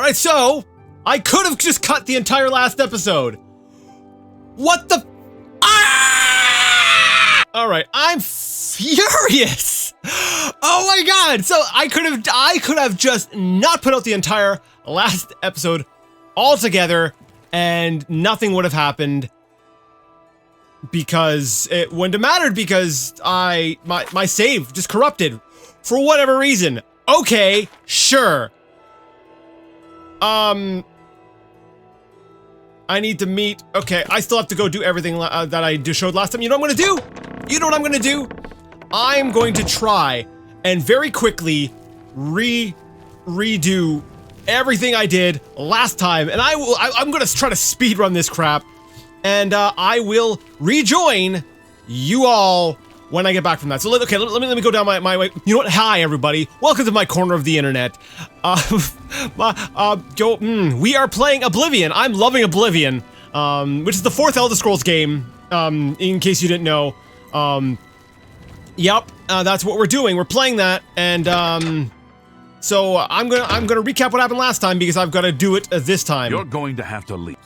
Alright, so, I could have just cut the entire last episode. What the? Ah! Alright, I'm furious. Oh my god, so I could have just not put out the entire last episode altogether and nothing would have happened because it wouldn't have mattered because my save just corrupted for whatever reason. Okay, sure. I need to meet. Okay, I still have to go do everything that I just showed last time. You know what I'm gonna do? You know what I'm gonna do? I'm going to try and very quickly redo everything I did last time, and I'm gonna try to speed run this crap, and I will rejoin you all when I get back from that. So let me go down my way. You know what? Hi everybody. Welcome to my corner of the internet. We are playing Oblivion. I'm loving Oblivion, which is the 4th Elder Scrolls game. In case you didn't know. Yep, that's what we're doing. We're playing that, and so I'm gonna recap what happened last time because I've got to do it this time. You're going to have to leave.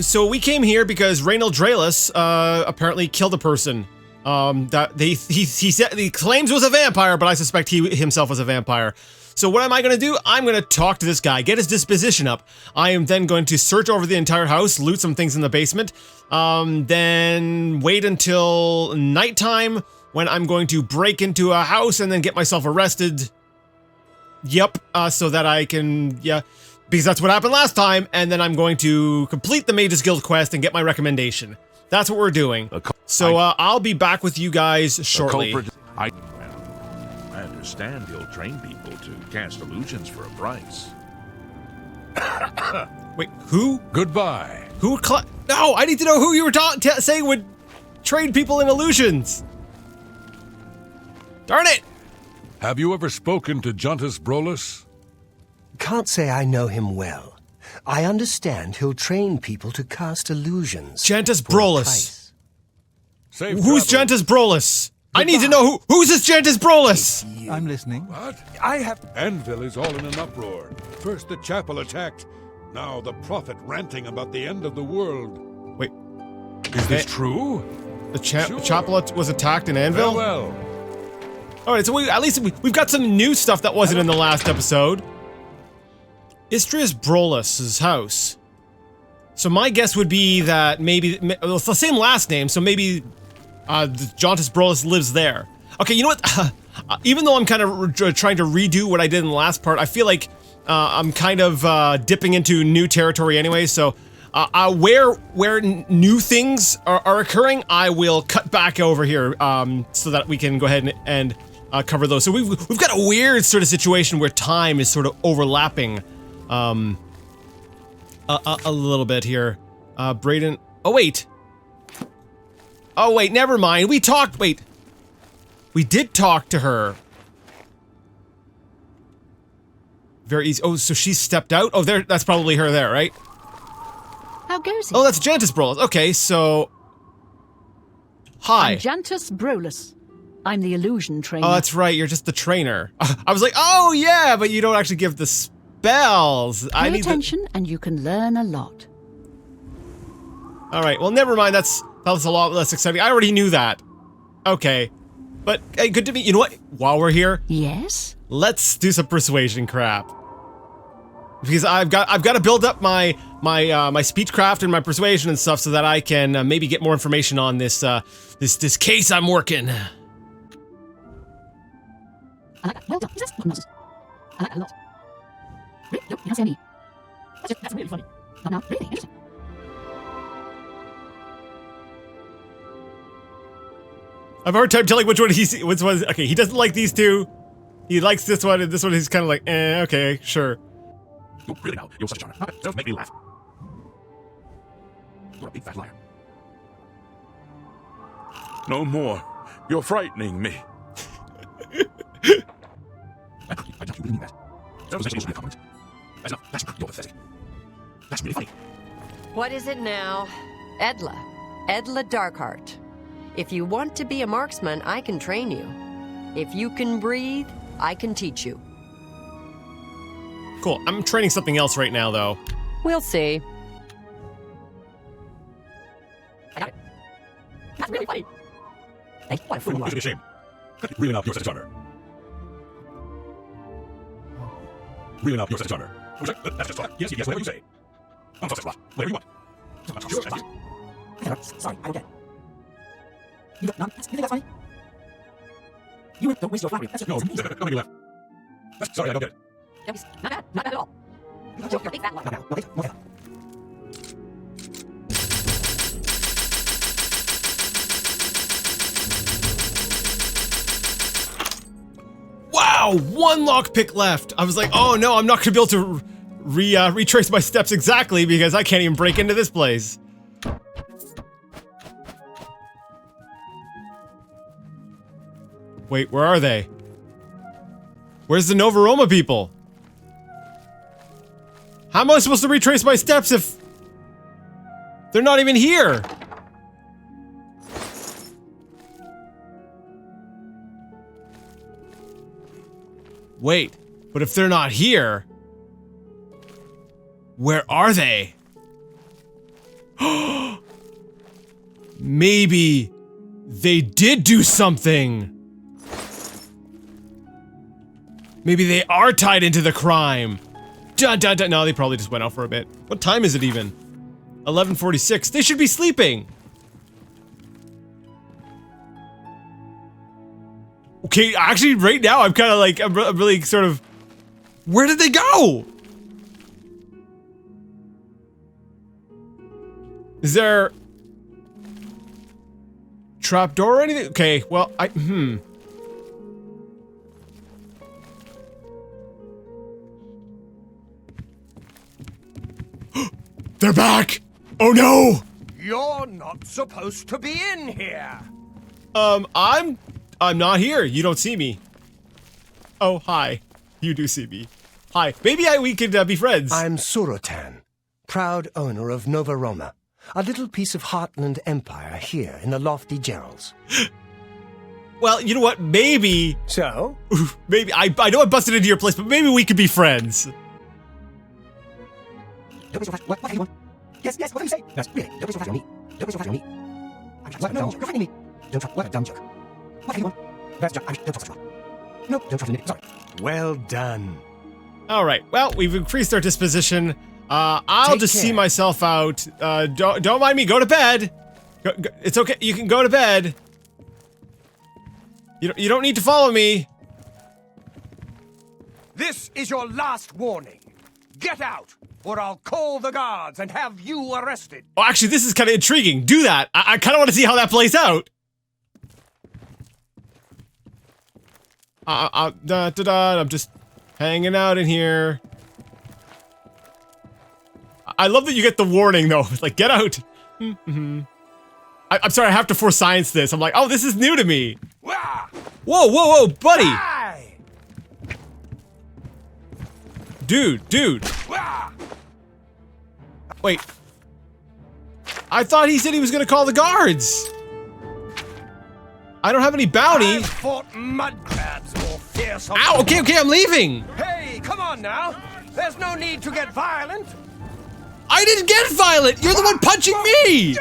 So we came here because Reynold Draelus apparently killed a person. That he said he claims was a vampire, but I suspect he himself was a vampire. So what am I gonna do? I'm gonna talk to this guy, get his disposition up. I am then going to search over the entire house, loot some things in the basement, then wait until nighttime when I'm going to break into a house and then get myself arrested. Yep, so that I can, yeah, because that's what happened last time, and then I'm going to complete the Mages Guild quest and get my recommendation. That's what we're doing. So I'll be back with you guys shortly. I understand he'll train people to cast illusions for a price. Wait, who? Goodbye. Who? No, I need to know who you were saying would train people in illusions. Darn it! Have you ever spoken to Jantus Brolus? Can't say I know him well. I understand he'll train people to cast illusions. Jantus Brolus. Safe Who's travel. Jantus Brolus? I need to know who's this Jantus Brolus? I'm listening. What? I have... Anvil is all in an uproar. First the chapel attacked. Now the prophet ranting about the end of the world. Wait. Is this true? The Sure. chapel was attacked in Anvil? Farewell. Alright, so at least we've got some new stuff that wasn't in the last episode. Istrius Brolus' house. So my guess would be that maybe, well, it's the same last name, so maybe Jantus Brolus lives there. Okay, you know what? Even though I'm kind of trying to redo what I did in the last part, I feel like I'm kind of dipping into new territory anyway, so where new things are occurring, I will cut back over here so that we can go ahead and cover those. So we've got a weird sort of situation where time is sort of overlapping a little bit here. Brayden. Oh wait, never mind. We talked. Wait, we did talk to her. Very easy. Oh, so she stepped out. Oh, there. That's probably her there, right? How goes it? Oh, that's Jantus Brolus. Okay, so... Hi. I'm Jantus Brolus. I'm the illusion trainer. Oh, that's right. You're just the trainer. I was like, oh, yeah, but you don't actually give the spells. Pay attention and you can learn a lot. All right, well, never mind. That's a lot less exciting. I already knew that. Okay. But, hey, good to meet you. You know what? While we're here... Yes? Let's do some persuasion crap. Because I've got to build up my speechcraft and my persuasion and stuff so that I can maybe get more information on this this case I'm working. Well done. That's a lot. Really? No, you don't say any. That's really funny. No, really interesting. I have a hard time telling which one which one. Okay, he doesn't like these two. He likes this one, and this one he's kind of like, okay, sure. You really know, you're such a charmer. Don't make me laugh. You're a big fat liar. No more. You're frightening me. I doubt you really mean that. That was actually a compliment. That's enough. That's you're pathetic. That's really funny. What is it now? Edla Darkheart. If you want to be a marksman, I can train you. If you can breathe, I can teach you. Cool. I'm training something else right now, though. We'll see. I got it. That's really funny. Thank you. What a fool you are. It's a shame. Reeling up your set of charter. Reeling up your set of charter. That's just fine. Yes, whatever you say. I'm sorry, whatever you want. Sure, thank you. Sorry, I don't get it. You got none? You think that's funny? You don't waste your flattery. That's No, just don't make me laugh. Sorry, I don't get it. not bad. Not bad at all. You're a big fat one. No, wait. Wow, 1 lockpick left. I was like, oh no, I'm not gonna be able to retrace my steps exactly because I can't even break into this place. Wait, where are they? Where's the Nova Roma people? How am I supposed to retrace my steps if they're not even here? Wait, but if they're not here, where are they? Maybe they did do something. Maybe they are tied into the crime. Dun, dun, dun. No, they probably just went out for a bit. What time is it even? 11:46. They should be sleeping. Okay, actually, right now, I'm kind of like, I'm really sort of... Where did they go? Is there... trapdoor or anything? Okay, well, They're back! Oh no! You're not supposed to be in here. I'm not here. You don't see me. Oh, hi. You do see me. Hi. Maybe we could be friends. I'm Surotan, proud owner of Nova Roma, a little piece of Heartland Empire here in the lofty Gerals. Well, you know what? Maybe... So? Maybe... I know I busted into your place, but maybe we could be friends. Don't be so fast. What do you want? Yes, what do you say? Yes, really. Don't be so fast on me. Don't be so fast on me. What? No, you're fighting me. Don't try. What a dumb jerk. What do you want? That's just. Don't trust me. No, don't trust me. Sorry. Well done. All right. Well, we've increased our disposition. I'll Take just see care. myself out. Don't mind me. Go to bed. Go, it's okay. You can go to bed. You don't need to follow me. This is your last warning. Get out, or I'll call the guards and have you arrested. Oh, actually, this is kind of intriguing. Do that. I kind of want to see how that plays out. I'm just hanging out in here. I love that you get the warning, though. It's like, get out. I'm sorry, I have to force science this. I'm like, oh, this is new to me. Wah! Whoa, buddy. Aye! Dude. Wah! Wait. I thought he said he was gonna call the guards. I don't have any bounty. I've fought mud crabs more fearsome. Ow, okay, I'm leaving. Hey, come on now. There's no need to get violent. I didn't get violent. You're the one punching me.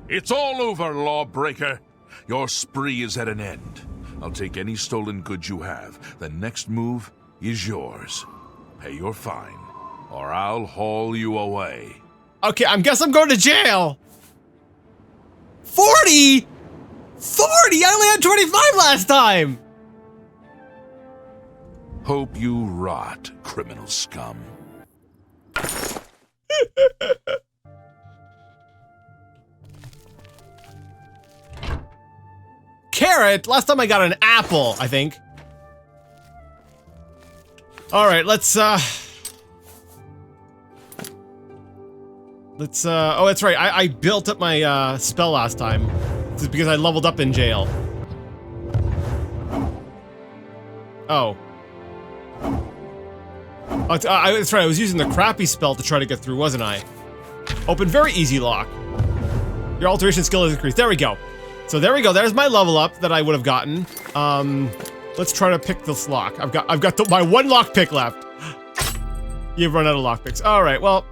It's all over, lawbreaker. Your spree is at an end. I'll take any stolen goods you have. The next move is yours. Pay your fine, or I'll haul you away. Okay, I guess I'm going to jail. 40? 40? I only had 25 last time. Hope you rot, criminal scum. Carrot? Last time I got an apple, I think. Alright, let's, oh, that's right. I built up my, spell last time. This is because I leveled up in jail. Oh. That's right, I was using the crappy spell to try to get through, wasn't I? Open very easy lock. Your alteration skill is increased. There we go. So there we go. There's my level up that I would have gotten. Let's try to pick this lock. I've got my one lock pick left. You've run out of lockpicks. All right, well,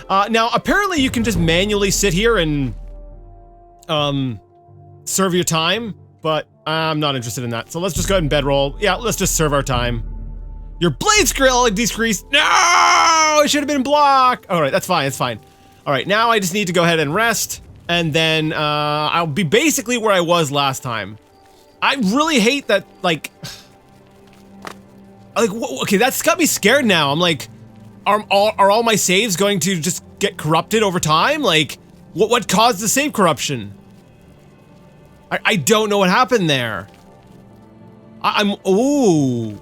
now apparently you can just manually sit here and serve your time, but I'm not interested in that. So let's just go ahead and bedroll. Yeah, let's just serve our time. Your blade skill decreased. No, it should have been blocked. All right, that's fine. It's fine. All right, now I just need to go ahead and rest, and then I'll be basically where I was last time. I really hate that, like, okay, that's got me scared now. I'm like, are all my saves going to just get corrupted over time? Like, what caused the save corruption? I don't know what happened there. Ooh.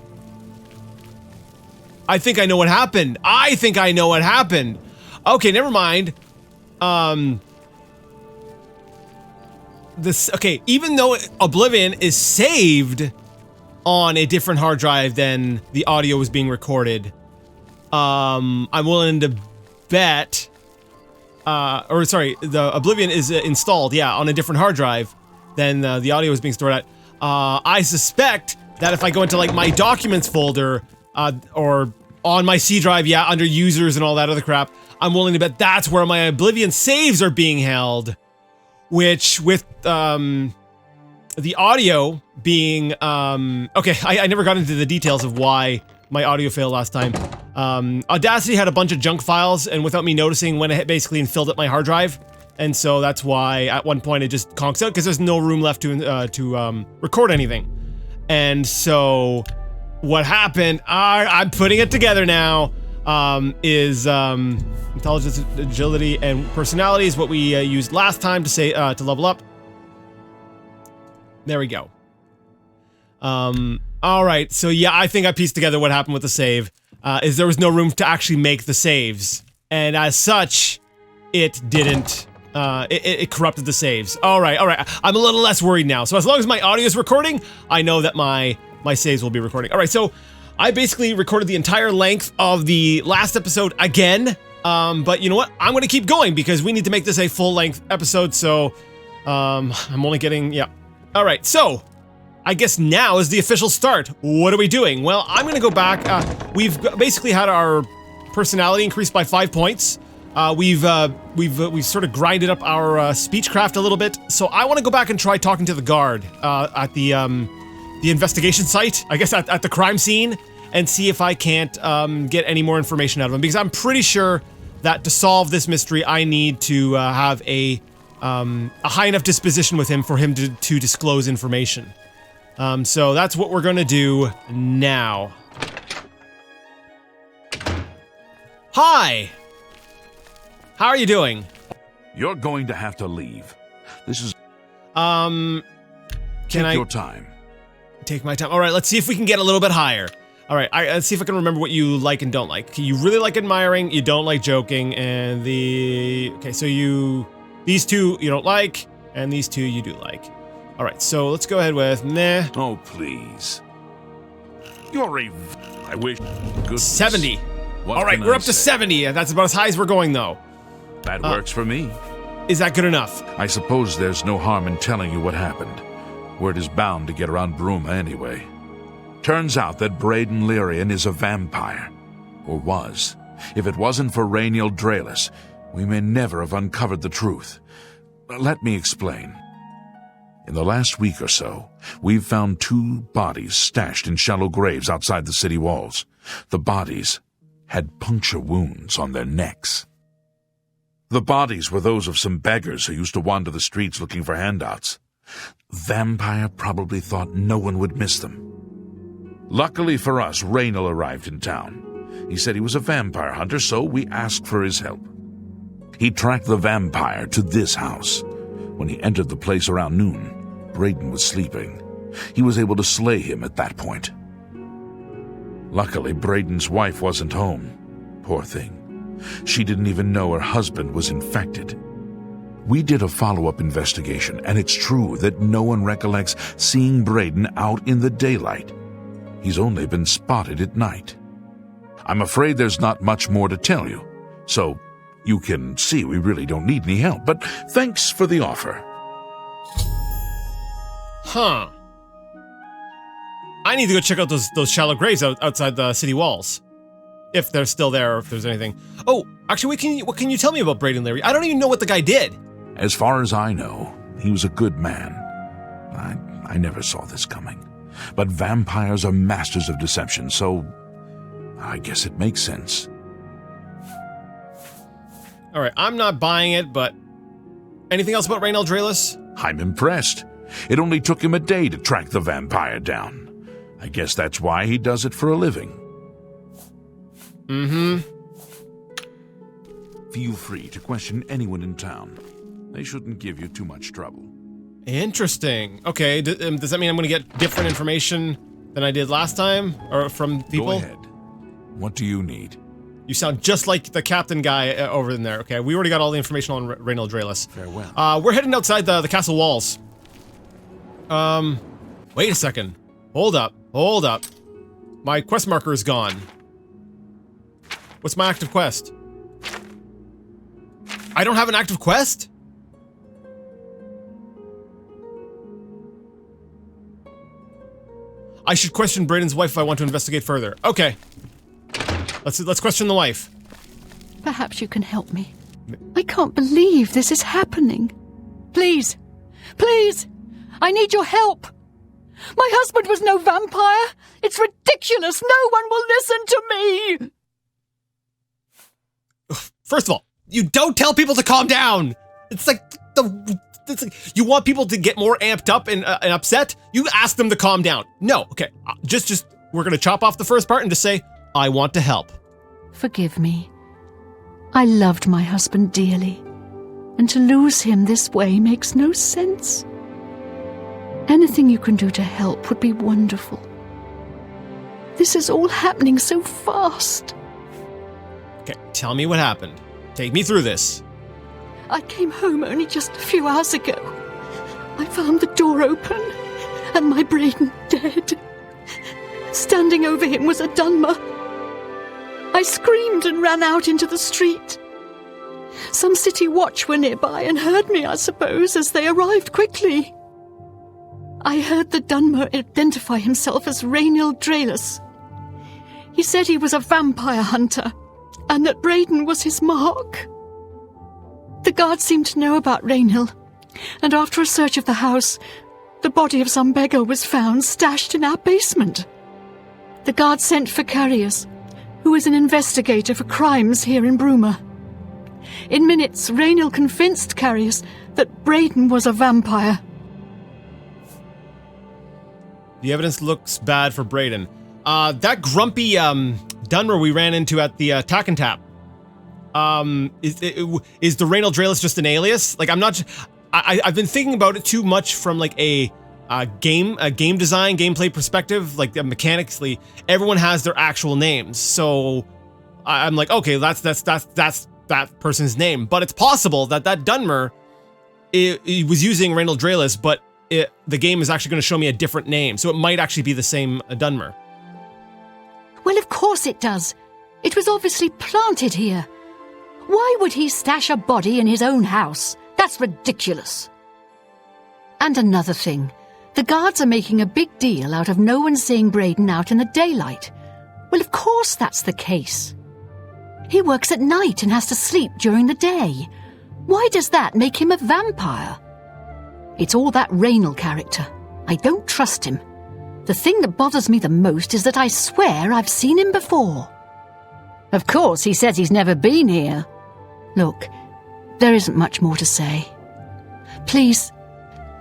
I think I know what happened. I think I know what happened. Okay, never mind. Okay, even though Oblivion is saved on a different hard drive than the audio was being recorded, I'm willing to bet, or sorry, the Oblivion is installed, yeah, on a different hard drive than the audio was being stored at. I suspect that if I go into like my documents folder, or on my C drive, yeah, under users and all that other crap, I'm willing to bet that's where my Oblivion saves are being held. Which, with the audio being, okay, I never got into the details of why my audio failed last time. Audacity had a bunch of junk files, and without me noticing, went ahead basically and filled up my hard drive. And so that's why at one point it just conks out, because there's no room left to record anything. And so what happened, I'm putting it together now, is intelligence, agility, and personality is what we used last time to say to level up. There we go. All right, so yeah, I think I pieced together what happened with the save. Is there was no room to actually make the saves, and as such, it didn't. It corrupted the saves. All right. I'm a little less worried now. So as long as my audio is recording, I know that my saves will be recording. All right, so I basically recorded the entire length of the last episode again. But you know what? I'm going to keep going because we need to make this a full-length episode. So I'm only getting, yeah. All right, so I guess now is the official start. What are we doing? Well, I'm going to go back. We've basically had our personality increased by 5 points. We've sort of grinded up our speechcraft a little bit, so I want to go back and try talking to the guard at the investigation site, I guess at the crime scene, and see if I can't get any more information out of him, because I'm pretty sure that to solve this mystery, I need to have a high enough disposition with him for him to disclose information. So that's what we're gonna do now. Hi! How are you doing? You're going to have to leave. This is... Take your time. Take my time. All right, let's see if we can get a little bit higher. All right, let's see if I can remember what you like and don't like. You really like admiring, you don't like joking, and okay, so these two you don't like, and these two you do like. All right, so let's go ahead with meh. Oh, please. You're I wish... Goodness. 70. What all right, can we're I up to say? 70. That's about as high as we're going, though. That works for me. Is that good enough? I suppose there's no harm in telling you what happened. Word is bound to get around Bruma anyway. Turns out that Braden Lyrian is a vampire. Or was. If it wasn't for Rainiel Draelis, we may never have uncovered the truth. Let me explain. In the last week or so, we've found 2 bodies stashed in shallow graves outside the city walls. The bodies had puncture wounds on their necks. The bodies were those of some beggars who used to wander the streets looking for handouts. Vampire probably thought no one would miss them. Luckily for us, Rainiel arrived in town. He said he was a vampire hunter, so we asked for his help. He tracked the vampire to this house. When he entered the place around noon, Braden was sleeping. He was able to slay him at that point. Luckily, Braden's wife wasn't home. Poor thing. She didn't even know her husband was infected. We did a follow-up investigation, and it's true that no one recollects seeing Braden out in the daylight. He's only been spotted at night. I'm afraid there's not much more to tell you, so you can see we really don't need any help, but thanks for the offer. Huh. I need to go check out those shallow graves outside the city walls. If they're still there, or if there's anything. Oh, actually, what can you tell me about Braden Leary? I don't even know what the guy did. As far as I know, he was a good man. I never saw this coming. But vampires are masters of deception, so I guess it makes sense. All right, I'm not buying it, but anything else about Rain Eldralis? I'm impressed. It only took him a day to track the vampire down. I guess that's why he does it for a living. Mm-hmm. Feel free to question anyone in town. They shouldn't give you too much trouble. Interesting. Okay, does that mean I'm going to get different information than I did last time? Or from people? Go ahead. What do you need? You sound just like the captain guy over in there. Okay, we already got all the information on Rain Eldralis. Farewell. We're heading outside the castle walls. Wait a second. Hold up. My quest marker is gone. What's my active quest? I don't have an active quest? I should question Braden's wife if I want to investigate further. Okay. Let's question the wife. Perhaps you can help me. I can't believe this is happening. Please, I need your help. My husband was no vampire. It's ridiculous. No one will listen to me. First of all, you don't tell people to calm down. It's like you want people to get more amped up and upset. You ask them to calm down. No, okay. Just we're gonna chop off the first part and just say, I want to help. Forgive me. I loved my husband dearly, and to lose him this way makes no sense. Anything you can do to help would be wonderful. This is all happening so fast. Okay, tell me what happened. Take me through this. I came home only just a few hours ago. I found the door open, and my Braden dead. Standing over him was a Dunmer. I screamed and ran out into the street. Some city watch were nearby and heard me, I suppose, as they arrived quickly. I heard the Dunmer identify himself as Rain Eldralis. He said he was a vampire hunter, and that Braden was his mark. The guards seemed to know about Rainhill, and after a search of the house, the body of some beggar was found stashed in our basement. The guards sent for Carriers, who is an investigator for crimes here in Bruma. In minutes, Rainhill convinced Carriers that Braden was a vampire. The evidence looks bad for Braden. That grumpy Dunmer we ran into at the Tack and Tap. Is the Rain Eldralis just an alias? Like, I'm not. I've been thinking about it too much from like a game design, gameplay perspective. Like mechanically, everyone has their actual names. So I'm like, okay, that's that person's name. But it's possible that Dunmer it was using Rain Eldralis, but the game is actually going to show me a different name. So it might actually be the same Dunmer. Well, of course it does. It was obviously planted here. Why would he stash a body in his own house? That's ridiculous. And another thing. The guards are making a big deal out of no one seeing Braden out in the daylight. Well, of course that's the case. He works at night and has to sleep during the day. Why does that make him a vampire? It's all that Rainhill character. I don't trust him. The thing that bothers me the most is that I swear I've seen him before. Of course, he says he's never been here. Look, there isn't much more to say. Please,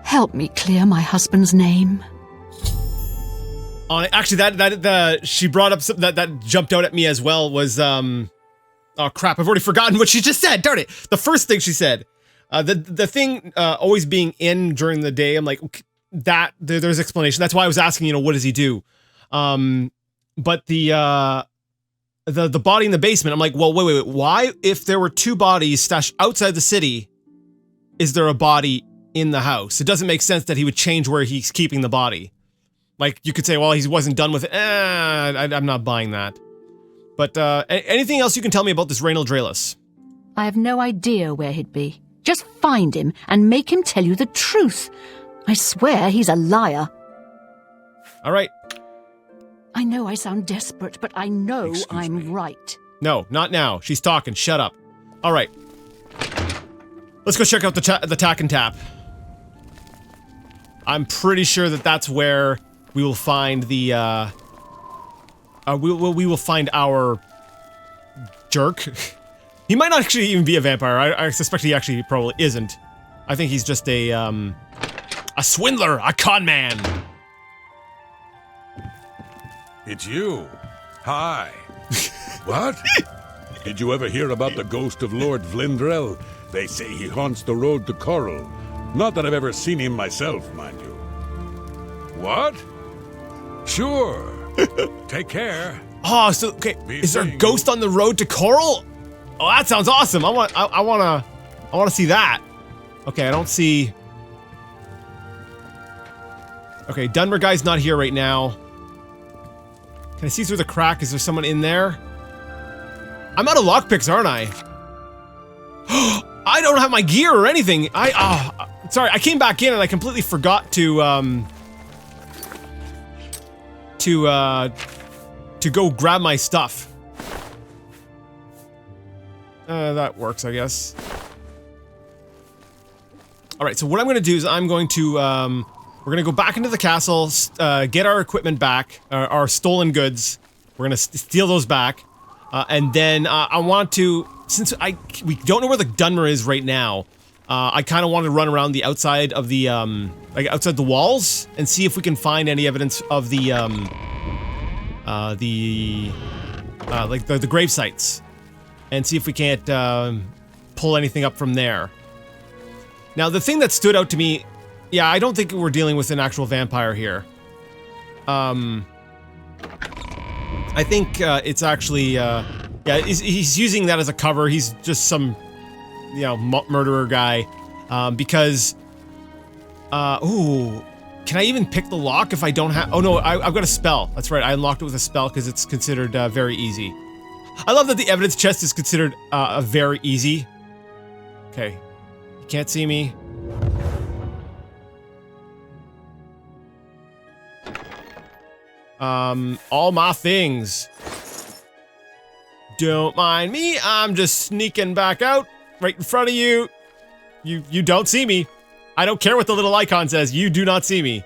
help me clear my husband's name. Actually, that she brought up something that jumped out at me as well was oh crap! I've already forgotten what she just said. Darn it! The first thing she said, the thing always being in during the day. I'm like, that there's explanation. That's why I was asking. What does he do? But the body in the basement. I'm like, well, wait. Why, if there were two bodies stashed outside the city, is there a body in the house? It doesn't make sense that he would change where he's keeping the body. Like, you could say, well, he wasn't done with it. I'm not buying that. But anything else you can tell me about this Rain Eldralis? I have no idea where he'd be. Just find him and make him tell you the truth. I swear he's a liar. All right. I know I sound desperate, but I know Excuse I'm me. right. No, not now. She's talking. Shut up. All right. Let's go check out the tack and tap. I'm pretty sure that that's where we will find the, we will find our jerk. He might not actually even be a vampire. I suspect he actually probably isn't. I think he's just a swindler, a con man. It's you. Hi. What? Did you ever hear about the ghost of Lord Vlindrel? They say he haunts the road to Coral. Not that I've ever seen him myself, mind you. What? Sure. Take care. Oh, so okay. Be Is there a seeing ghost on the road to Coral? Oh, that sounds awesome. I wanna see that. Okay, I don't see. Okay, Dunmer guy's not here right now. Can I see through the crack? Is there someone in there? I'm out of lockpicks, aren't I? I don't have my gear or anything. Sorry, I came back in and I completely forgot to go grab my stuff. That works, I guess. Alright, so what I'm gonna do is I'm going to, we're gonna go back into the castle, get our equipment back, our stolen goods. We're gonna steal those back. And then, I want to, since we don't know where the Dunmer is right now, I kind of want to run around the outside of the, like outside the walls and see if we can find any evidence of the grave sites. And see if we can't, pull anything up from there. Now, the thing that stood out to me, yeah, I don't think we're dealing with an actual vampire here. I think, it's actually, yeah, he's using that as a cover. He's just some, you know, murderer guy. Because, ooh, can I even pick the lock if I don't have, oh no, I've got a spell. That's right, I unlocked it with a spell because it's considered, very easy. I love that the evidence chest is considered, very easy. Okay. You can't see me. All my things. Don't mind me, I'm just sneaking back out, right in front of you. You don't see me. I don't care what the little icon says, you do not see me.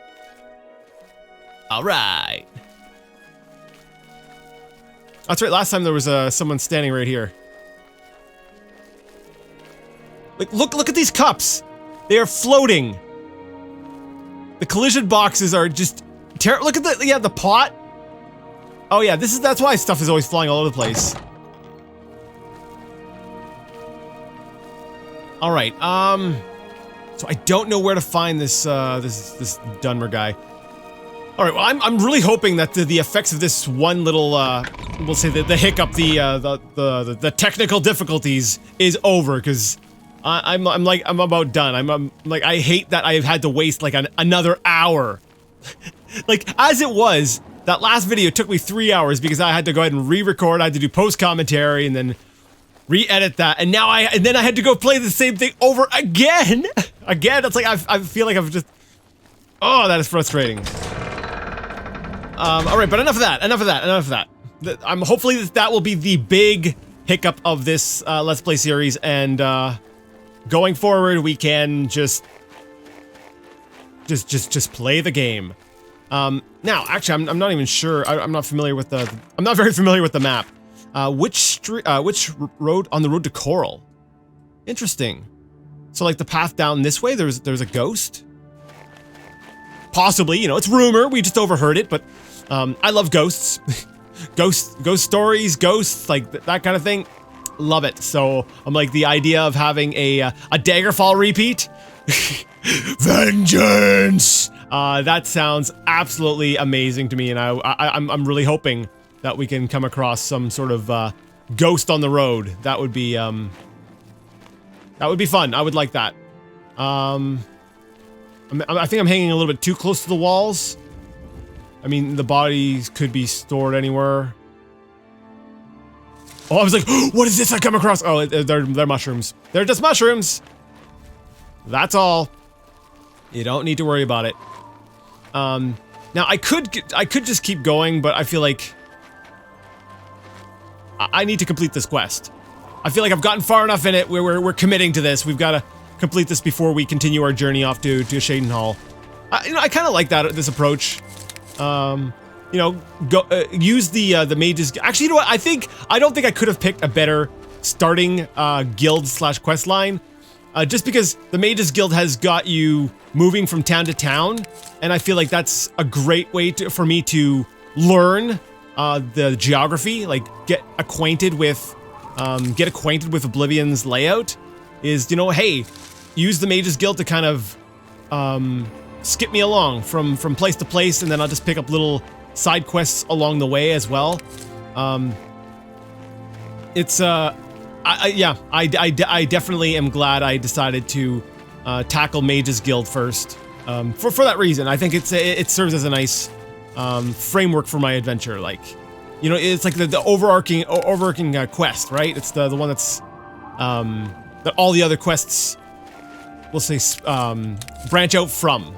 Alright. That's right, last time there was someone standing right here. Like, look at these cups! They are floating! The collision boxes are just look at the pot! Oh yeah, that's why stuff is always flying all over the place. Alright, so I don't know where to find this, this Dunmer guy. Alright, well, I'm really hoping that the effects of this one little, we'll say the hiccup, the technical difficulties is over, because I'm about done. I'm like, I hate that I've had to waste, like, another hour. Like, as it was, that last video took me 3 hours because I had to go ahead and re-record, I had to do post-commentary, and then re-edit that, and now then I had to go play the same thing over again! Again, it's like, I feel like I've just... Oh, that is frustrating. Alright, but enough of that. Hopefully that will be the big hiccup of this, Let's Play series, and, going forward, we can just play the game. Now, actually, I'm not even sure, I'm not familiar with I'm not very familiar with the map. Which road, on the road to Coral? Interesting. So, like, the path down this way, there's a ghost? Possibly, you know, it's rumor, we just overheard it, but, I love ghosts. Ghost stories, ghosts, like, that kind of thing. Love it. So, I'm like, the idea of having a Daggerfall repeat? Vengeance! That sounds absolutely amazing to me, and I'm really hoping that we can come across some sort of, ghost on the road. That would be fun. I would like that. I think I'm hanging a little bit too close to the walls. I mean, the bodies could be stored anywhere. Oh, I was like, what is this I come across? Oh, they're mushrooms. They're just mushrooms. That's all. You don't need to worry about it. Now, I could just keep going, but I feel like I need to complete this quest. I feel like I've gotten far enough in it where we're committing to this. We've got to complete this before we continue our journey off to Shaden Hall. I kind of like this approach. You know, use the mages. Actually, you know what? I don't think I could have picked a better starting guild / quest line. Just because the Mages Guild has got you moving from town to town, and I feel like that's a great way for me to learn the geography, like get acquainted with Oblivion's layout. Is, you know, hey, use the Mages Guild to kind of skip me along from place to place, and then I'll just pick up little side quests along the way as well. I definitely am glad I decided to tackle Mages Guild first. For that reason, I think it serves as a nice framework for my adventure. Like, you know, it's like the overarching quest, right? It's the one that's that all the other quests, we'll say, branch out from.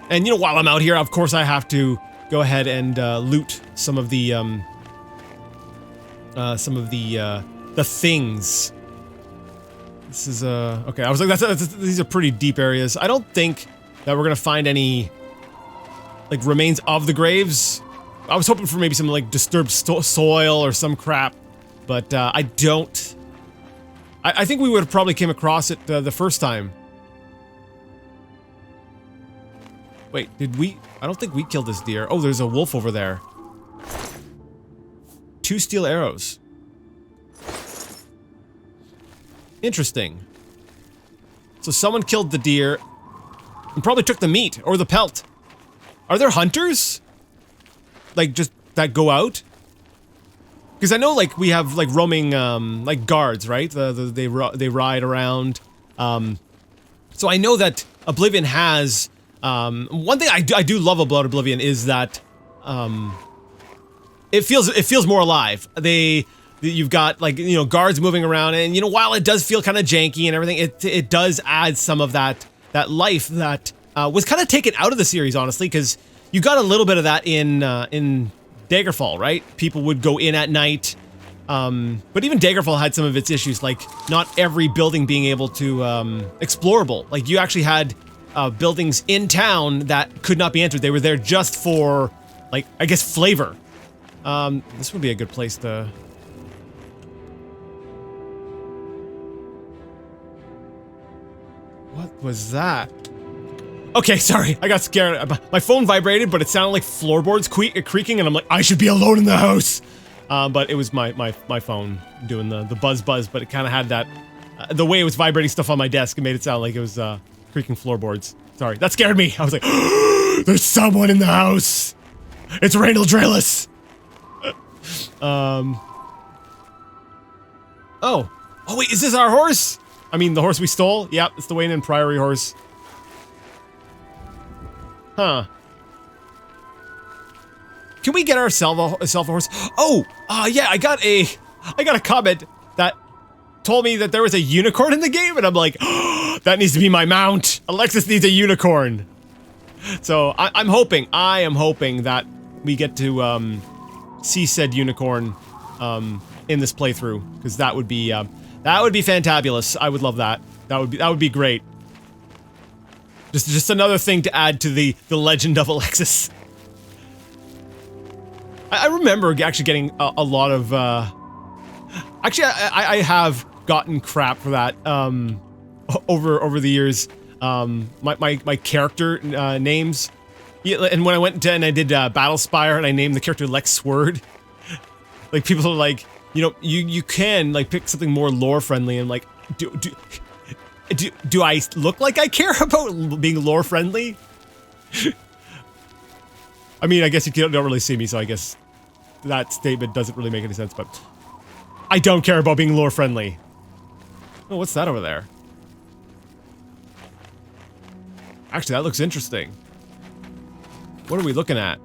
And you know, while I'm out here, of course, I have to go ahead and loot some of the things. This is okay. I was like, these are pretty deep areas. I don't think that we're gonna find any like remains of the graves. I was hoping for maybe some like disturbed soil or some crap, but I don't. I think we would have probably came across it the first time. Wait, did we? I don't think we killed this deer. Oh, there's a wolf over there. 2 steel arrows. Interesting. So someone killed the deer and probably took the meat or the pelt. Are there hunters? Like, just that go out? Because I know, like, we have, like, roaming, like, guards, right? They ride around. So I know that Oblivion has... one thing I do love about Oblivion is that... It feels more alive. You've got, like, you know, guards moving around, and, you know, while it does feel kind of janky and everything, it does add some of that life that was kind of taken out of the series, honestly, because you got a little bit of that in Daggerfall, right? People would go in at night, but even Daggerfall had some of its issues, like not every building being able to explorable. Like, you actually had buildings in town that could not be entered. They were there just for, like, I guess, flavor. This would be a good place to... What was that? Okay, sorry, I got scared. My phone vibrated, but it sounded like floorboards creaking, and I'm like, I should be alone in the house! But it was my phone doing the buzz, but it kind of had that... the way it was vibrating stuff on my desk, it made it sound like it was creaking floorboards. Sorry, that scared me. I was like, there's someone in the house! It's Randall Draelis! Oh, wait, is this our horse? I mean, the horse we stole? Yep, it's the Wayne and Priory horse. Huh. Can we get ourselves a horse? Oh, yeah, I got a comment that told me that there was a unicorn in the game, and I'm like, oh, that needs to be my mount. Alexis needs a unicorn. So I am hoping that we get to see said unicorn in this playthrough, because that would be fantabulous. I would love that. That would be great. Just another thing to add to the legend of Alexis. I remember actually getting a lot of actually I have gotten crap for that over the years. My character names. Yeah, and when I went to and I did Battlespire and I named the character Lex Sword, like, people are like, you know, you can, like, pick something more lore friendly, and like, do I look like I care about being lore friendly? I mean, I guess you don't really see me, so I guess that statement doesn't really make any sense, but I don't care about being lore friendly. Oh, what's that over there? Actually, that looks interesting. What are we looking at?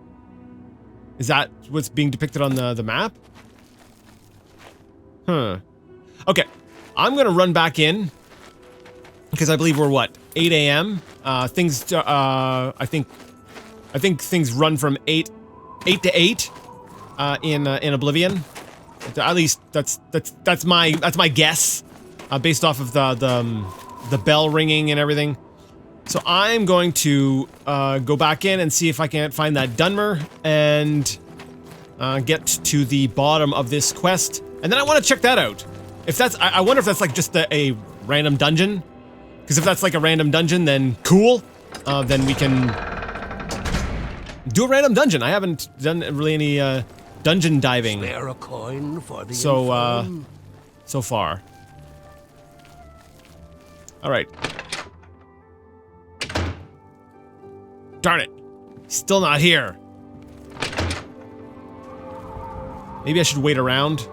Is that what's being depicted on the map? Huh. Okay, I'm gonna run back in. because I believe we're what, 8 a.m. I think things run from 8 to 8 in Oblivion. At least that's my guess, based off of the bell ringing and everything. So I'm going to go back in and see if I can't find that Dunmer and get to the bottom of this quest, and then I want to check that out. If that's, I wonder if that's like just a random dungeon. Because if that's like a random dungeon, then cool. Then we can do a random dungeon. I haven't done really any dungeon diving. Spare a coin for the so far. All right. Darn it! Still not here. Maybe I should wait around.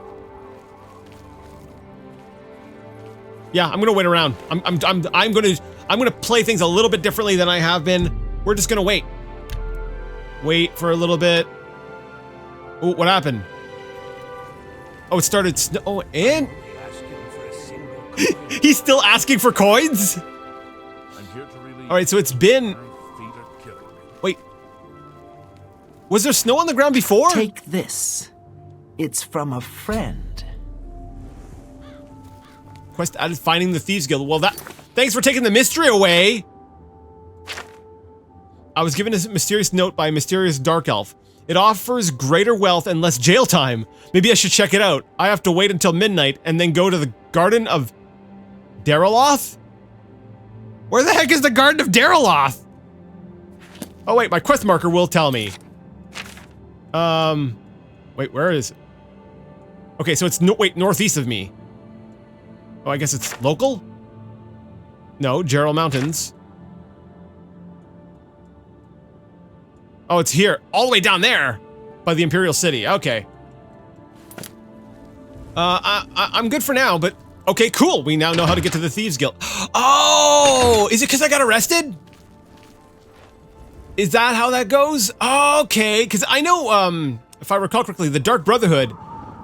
Yeah, I'm gonna wait around. I'm gonna play things a little bit differently than I have been. We're just gonna wait. Wait for a little bit. Oh, what happened? Oh, it started snow. And he's still asking for coins. All right, so it's been. Wait. Was there snow on the ground before? Take this. It's from a friend. Quest added finding the Thieves Guild. Well, thanks for taking the mystery away. I was given a mysterious note by a mysterious dark elf. It offers greater wealth and less jail time. Maybe I should check it out. I have to wait until midnight and then go to the Garden of Darrelloth? Where the heck is the Garden of Darrelloth? Oh wait, my quest marker will tell me. Wait, where is it? Okay, so it's northeast of me. Oh, I guess it's local? No, Gerald Mountains. Oh, it's here. All the way down there by the Imperial City. Okay. I'm good for now, but okay, cool. We now know how to get to the Thieves Guild. Oh, is it because I got arrested? Is that how that goes? Okay, because I know, if I recall correctly, the Dark Brotherhood,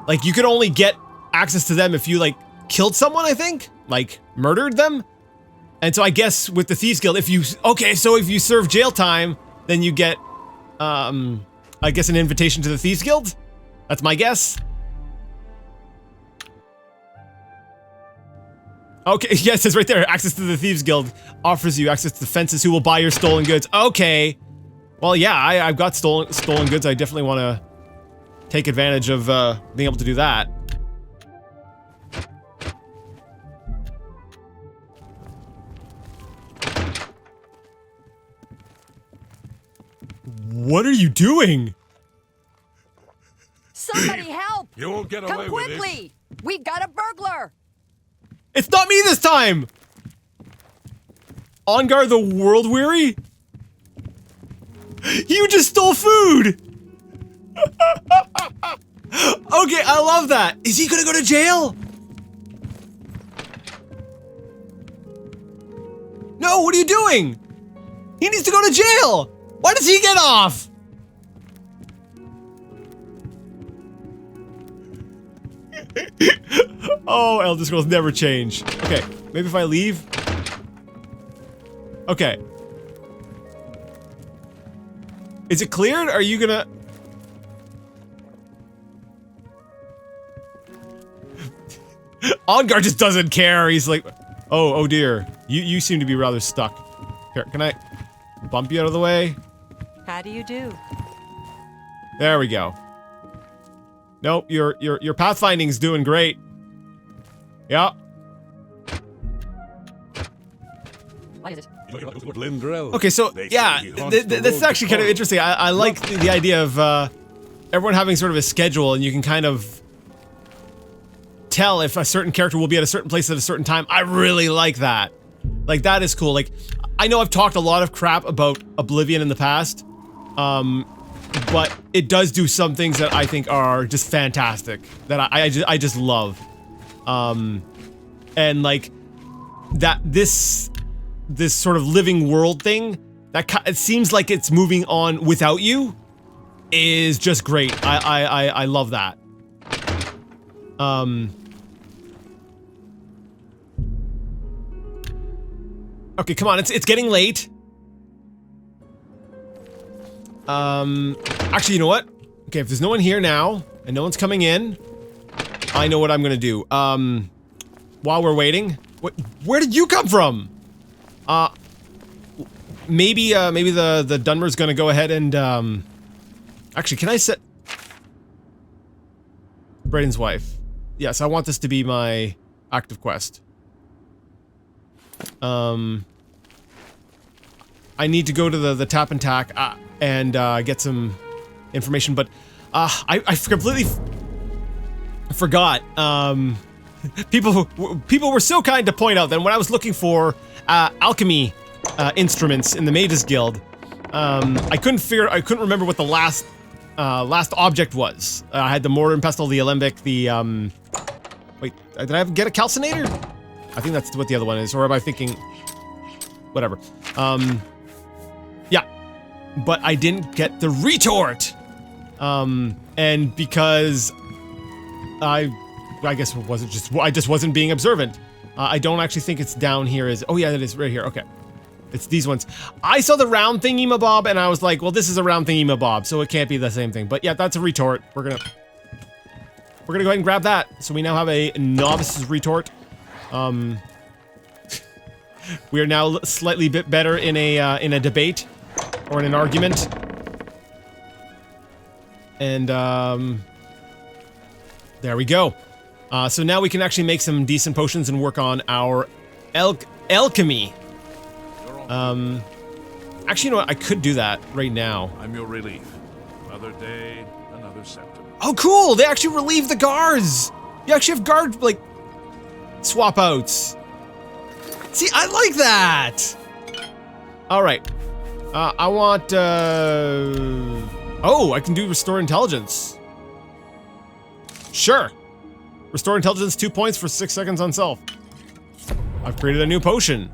like, you could only get access to them if you, like, killed someone, I think? Like, murdered them? And so I guess with the Thieves Guild, if you serve jail time, then you get, I guess an invitation to the Thieves Guild? That's my guess. Okay, yeah, it says right there, access to the Thieves Guild offers you access to the fences who will buy your stolen goods. Okay. Well, yeah, I've got stolen goods. I definitely want to take advantage of, being able to do that. What are you doing? Somebody help! You won't get away Come with this. quickly! We've got a burglar! It's not me this time! Ongar the World Weary? You just stole food! Okay, I love that. Is he gonna go to jail? No, what are you doing? He needs to go to jail! Why does he get off? Oh, Elder Scrolls never change. Okay, maybe if I leave. Okay. Is it cleared? Are you gonna... Ongar just doesn't care. He's like, oh dear. You seem to be rather stuck. Here, can I bump you out of the way? How do you do? There we go. Nope, your pathfinding's doing great. Yeah. What is it? Lindrell. Okay, so yeah, this is actually kind of interesting. I like the idea of everyone having sort of a schedule, and you can kind of tell if a certain character will be at a certain place at a certain time. I really like that. Like, that is cool. Like, I know I've talked a lot of crap about Oblivion in the past, but it does do some things that I think are just fantastic, that I just love. And like, that this sort of living world thing, it seems like it's moving on without you, is just great. I love that. Okay, come on, it's getting late. Actually, you know what? Okay, if there's no one here now, and no one's coming in, I know what I'm gonna do. While we're waiting, where did you come from? Maybe the Dunmer's gonna go ahead and, actually, can I set... Brayden's wife. Yes, I want this to be my active quest. I need to go to the tap and tack, and, get some information, but, I completely forgot, people were so kind to point out that when I was looking for, alchemy, instruments in the Mages Guild, I couldn't remember what the last object was. I had the mortar and pestle, the alembic, the, wait, did I get a calcinator? I think that's what the other one is, or am I thinking, whatever. Yeah, but I didn't get the retort! And because I guess it wasn't I just wasn't being observant. I don't actually think it's down here oh yeah, it is right here, okay. It's these ones. I saw the round thingy-mabob and I was like, well, this is a round thingy-mabob, so it can't be the same thing. But yeah, that's a retort. We're gonna go ahead and grab that. So we now have a novice's retort. We are now slightly bit better in a debate or in an argument. And there we go. So now we can actually make some decent potions and work on our alchemy. Actually, you know what? I could do that right now. I'm your relief. Another day, another symptom. Oh, cool! They actually relieve the guards! You actually have guard, like, swap outs. See, I like that! Alright. I want, oh, I can do Restore Intelligence. Sure. Restore Intelligence 2 points for 6 seconds on self. I've created a new potion.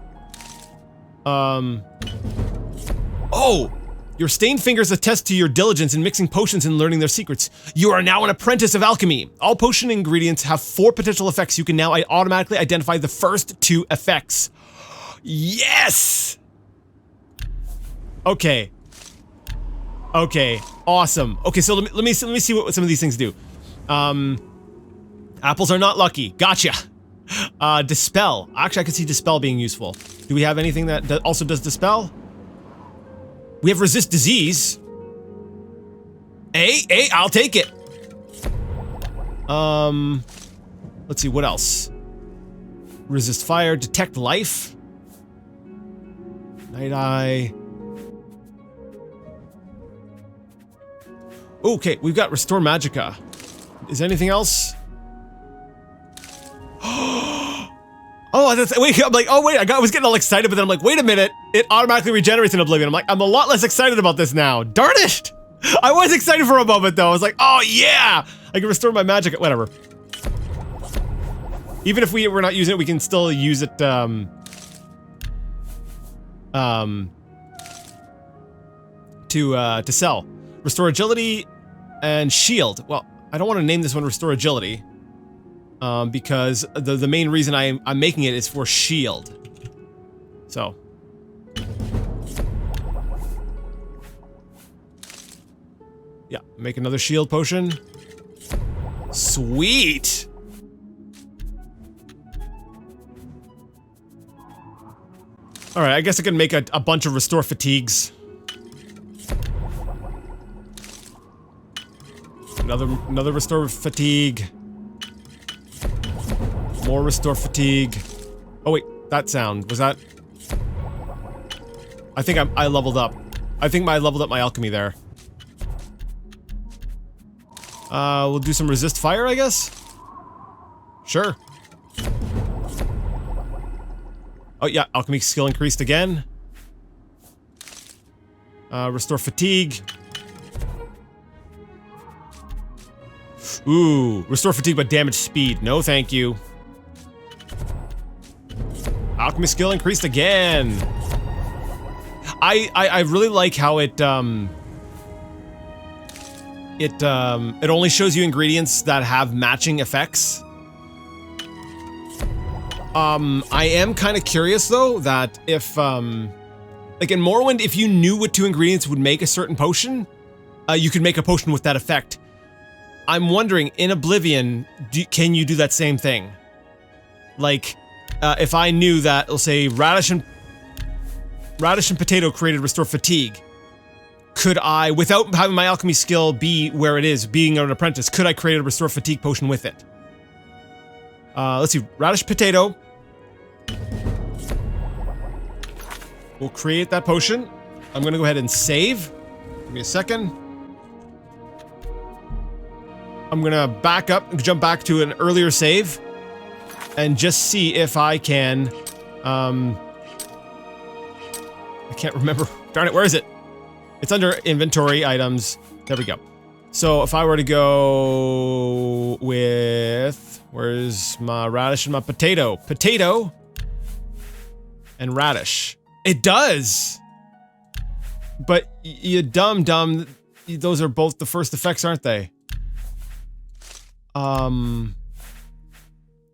Oh! Your stained fingers attest to your diligence in mixing potions and learning their secrets. You are now an apprentice of alchemy. All potion ingredients have 4 potential effects. You can now automatically identify the first 2 effects. Yes! Okay. Okay, awesome. Okay, so let me see what some of these things do. Apples are not lucky. Gotcha. Dispel. Actually, I could see Dispel being useful. Do we have anything that also does Dispel? We have Resist Disease. Hey, I'll take it. Let's see, what else? Resist Fire, Detect Life. Night Eye. Okay, we've got Restore Magicka. Is there anything else? Oh, that's, wait, I'm like, oh wait, I was getting all excited, but then I'm like, wait a minute, it automatically regenerates in Oblivion. I'm like, I'm a lot less excited about this now. Darn it! I was excited for a moment though. I was like, oh yeah! I can restore my magic, whatever. Even if we're not using it, we can still use it, to sell. Restore Agility and Shield. Well, I don't want to name this one Restore Agility. Because the main reason I'm making it is for shield. So. Yeah, make another shield potion. Sweet! Alright, I guess I can make a bunch of Restore Fatigues. Another Restore Fatigue. More Restore Fatigue. Oh wait, that sound, was that? I think I leveled up. I think I leveled up my alchemy there. We'll do some Resist Fire, I guess? Sure. Oh yeah, alchemy skill increased again. Restore Fatigue. Ooh, Restore Fatigue but damage speed. No thank you. Alchemy skill increased again. I really like how it only shows you ingredients that have matching effects. I am kind of curious though that if like in Morrowind, if you knew what 2 ingredients would make a certain potion, you could make a potion with that effect. I'm wondering, in Oblivion, can you do that same thing? Like, if I knew that, let's say, radish and potato created restore fatigue, could I, without having my alchemy skill be where it is, being an apprentice, could I create a restore fatigue potion with it? Let's see, radish potato. We'll create that potion. I'm gonna go ahead and save. Give me a second. I'm gonna back up and jump back to an earlier save and just see if I can, I can't remember. Darn it, where is it? It's under inventory items. There we go. So if I were to go with, where's my radish and my potato? Potato and radish. It does! But you dumb, those are both the first effects, aren't they?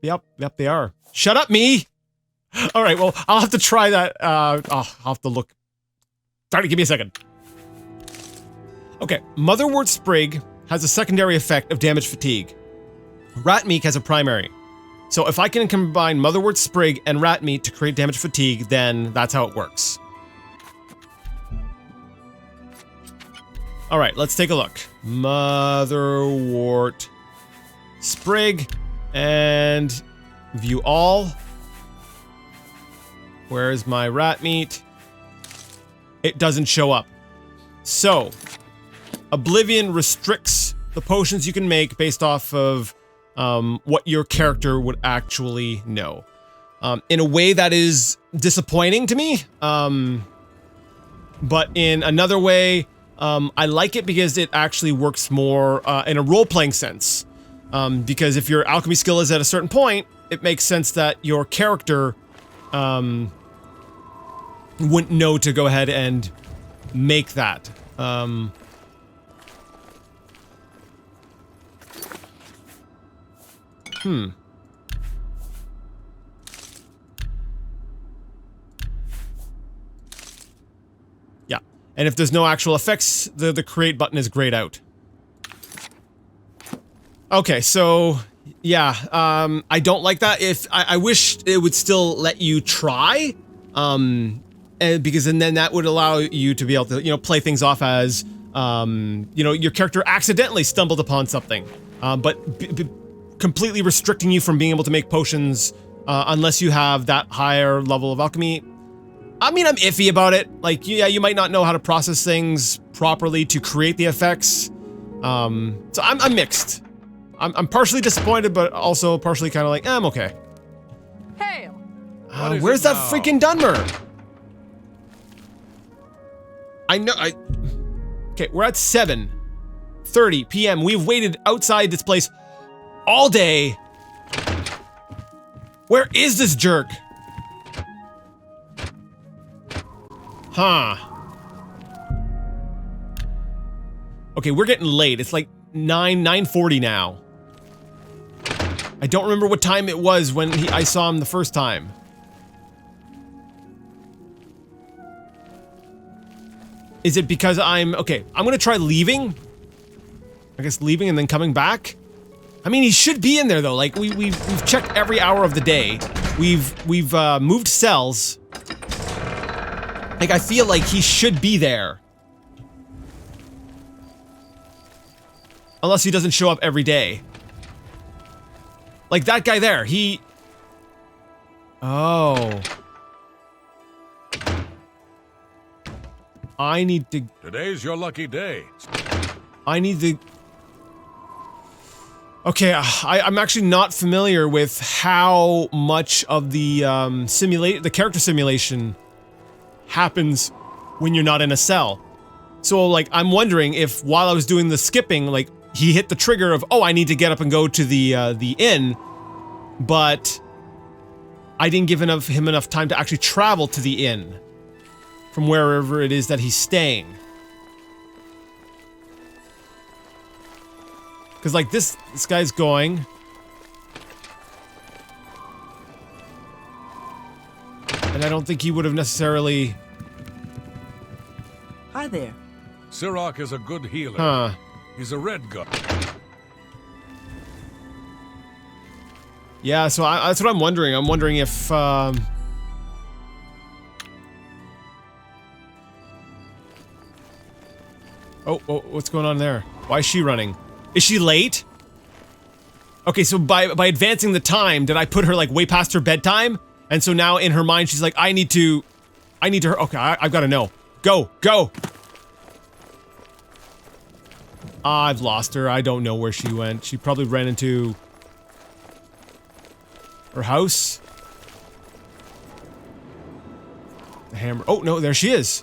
Yep, they are. Shut up, me! Alright, well, I'll have to try that, I'll have to look. Sorry, give me a second. Okay, Motherwort Sprig has a secondary effect of damage fatigue. Rat Meat has a primary. So if I can combine Motherwort Sprig and Rat Meat to create damage fatigue, then that's how it works. Alright, let's take a look. Motherwort Sprig and view all. Where's my Rat Meat? It doesn't show up. So, Oblivion restricts the potions you can make based off of what your character would actually know. In a way that is disappointing to me, but in another way, I like it because it actually works more in a role-playing sense. Because if your alchemy skill is at a certain point, it makes sense that your character wouldn't know to go ahead and make that. Yeah, and if there's no actual effects, the create button is grayed out. Okay, so yeah, I don't like that. If I wish it would still let you try, and because then that would allow you to be able to, you know, play things off as, you know, your character accidentally stumbled upon something, but completely restricting you from being able to make potions unless you have that higher level of alchemy. I mean, I'm iffy about it. Like, yeah, you might not know how to process things properly to create the effects. So I'm mixed. I'm partially disappointed, but also partially kind of like, I'm okay. Hail! Where's that freaking Dunmer? I know, okay, we're at 7:30 p.m. We've waited outside this place all day. Where is this jerk? Huh. Okay, we're getting late. It's like 9:40 now. I don't remember what time it was when I saw him the first time. Is it because okay, I'm gonna try leaving. I guess leaving and then coming back. I mean, he should be in there though. Like we've checked every hour of the day. We've moved cells. Like I feel like he should be there. Unless he doesn't show up every day. Like that guy there, he... Oh. I need to... Today's your lucky day. I need to... Okay, I'm actually not familiar with how much of the the character simulation happens when you're not in a cell. So, like, I'm wondering if while I was doing the skipping, like, he hit the trigger of, oh, I need to get up and go to the inn, but I didn't give him enough time to actually travel to the inn from wherever it is that he's staying. Because, like, this guy's going. don't think he would have necessarily... Hi there. Sirach is a good healer. Huh. He's a red god. Yeah, so that's what I'm wondering. I'm wondering if, Oh, what's going on there? Why is she running? Is she late? Okay, so by advancing the time, did I put her, like, way past her bedtime? And so now in her mind, she's like, I need to... Okay, I've got to know. Go! I've lost her. I don't know where she went. She probably ran into... her house? The hammer... Oh, no, there she is!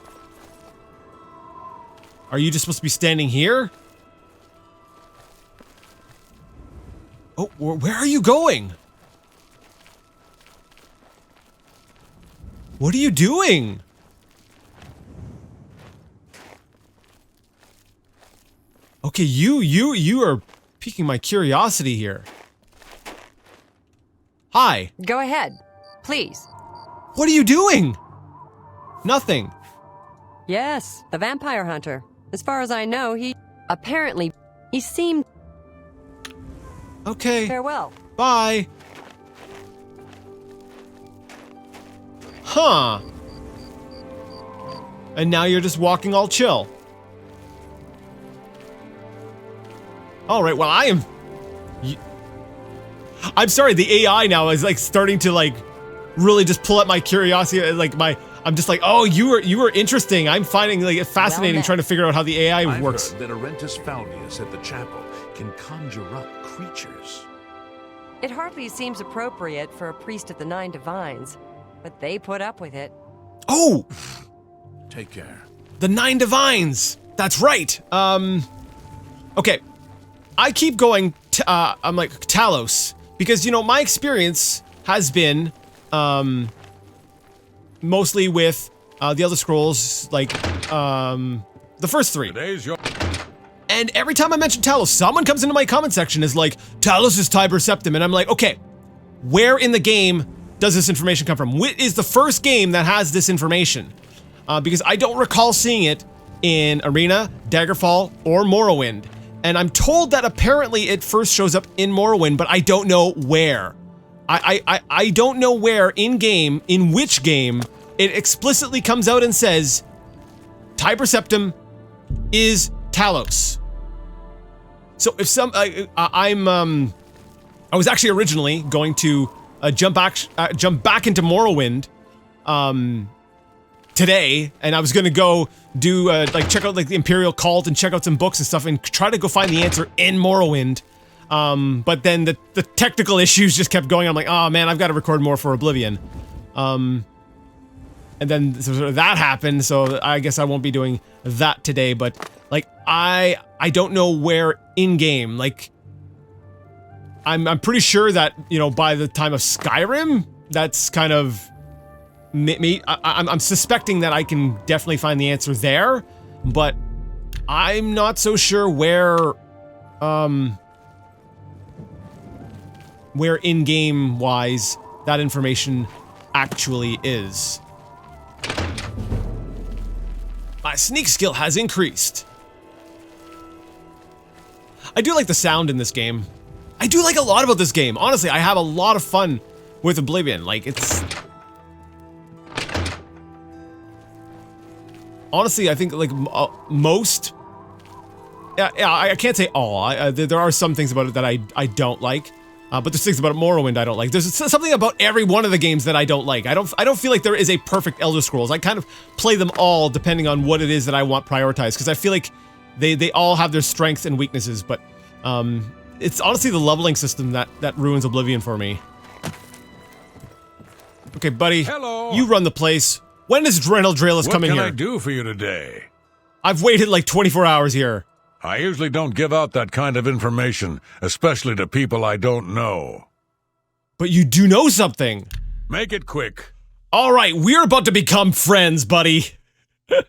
Are you just supposed to be standing here? Oh, where are you going? What are you doing? Okay, you are piquing my curiosity here. Hi. Go ahead, please. What are you doing? Nothing. Yes, the vampire hunter. As far as I know, he seemed... Okay. Farewell. Bye. Huh. And now you're just walking all chill. Alright, well I'm sorry, the AI now is like starting to like really just pull at my curiosity, like I'm just like, oh, you were interesting. I'm finding like it fascinating trying to figure out how the AI works. I've heard that Arentus Falnius at the chapel can conjure up creatures. It hardly seems appropriate for a priest of the Nine Divines, but they put up with it. Oh! Take care. The Nine Divines! That's right! Okay. I keep going, I'm like, Talos. Because, you know, my experience has been, mostly with, the Elder Scrolls, like, the first 3. And every time I mention Talos, someone comes into my comment section is like, Talos is Tiber Septim, and I'm like, okay, where in the game does this information come from? What is the first game that has this information? Because I don't recall seeing it in Arena, Daggerfall, or Morrowind. And I'm told that apparently it first shows up in Morrowind, but I don't know where. I don't know where in-game, in which game, it explicitly comes out and says, Tiber Septim is Talos. So if I was actually originally going to jump back into Morrowind today, and I was gonna go do like check out like the Imperial Cult and check out some books and stuff and try to go find the answer in Morrowind. But then the technical issues just kept going. I'm like, oh man, I've got to record more for Oblivion. And then so that happened, so I guess I won't be doing that today, but like I don't know where in game, like I'm pretty sure that, you know, by the time of Skyrim, that's kind of me. I'm suspecting that I can definitely find the answer there, but I'm not so sure where in-game wise that information actually is. My sneak skill has increased. I do like the sound in this game. I do like a lot about this game. Honestly, I have a lot of fun with Oblivion. Like, it's... Honestly, I think, like, most... Yeah, I can't say all. There are some things about it that I don't like. But there's things about Morrowind I don't like. There's something about every one of the games that I don't like. I don't feel like there is a perfect Elder Scrolls. I kind of play them all depending on what it is that I want prioritized, because I feel like they all have their strengths and weaknesses, but it's honestly the leveling system that ruins Oblivion for me. Okay, buddy. Hello. You run the place. When is Drenel Draelis coming here? What can I do for you today? I've waited like 24 hours here. I usually don't give out that kind of information, especially to people I don't know. But you do know something. Make it quick. All right, we're about to become friends, buddy. You're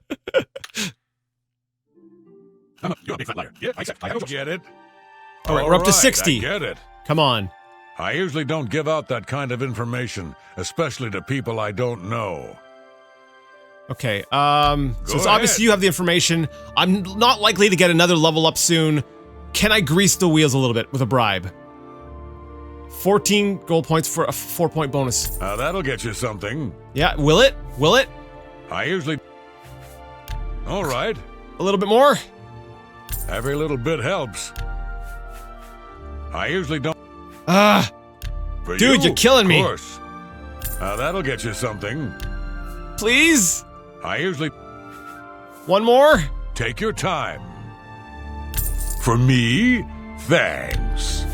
a big fat liar. Yeah, I get it. All right, we're up to 60. I get it. Come on. I usually don't give out that kind of information, especially to people I don't know. Okay, so it's ahead. obviously you have the information. I'm not likely to get another level up soon. Can I grease the wheels a little bit with a bribe? 14 gold points for a 4-point bonus. That'll get you something. Yeah, will it? Will it? I usually... All right. A little bit more? Every little bit helps. I usually don't... For Dude, you're killing me. Of course. That'll get you something. Please? I usually... One more? Take your time. For me, thanks.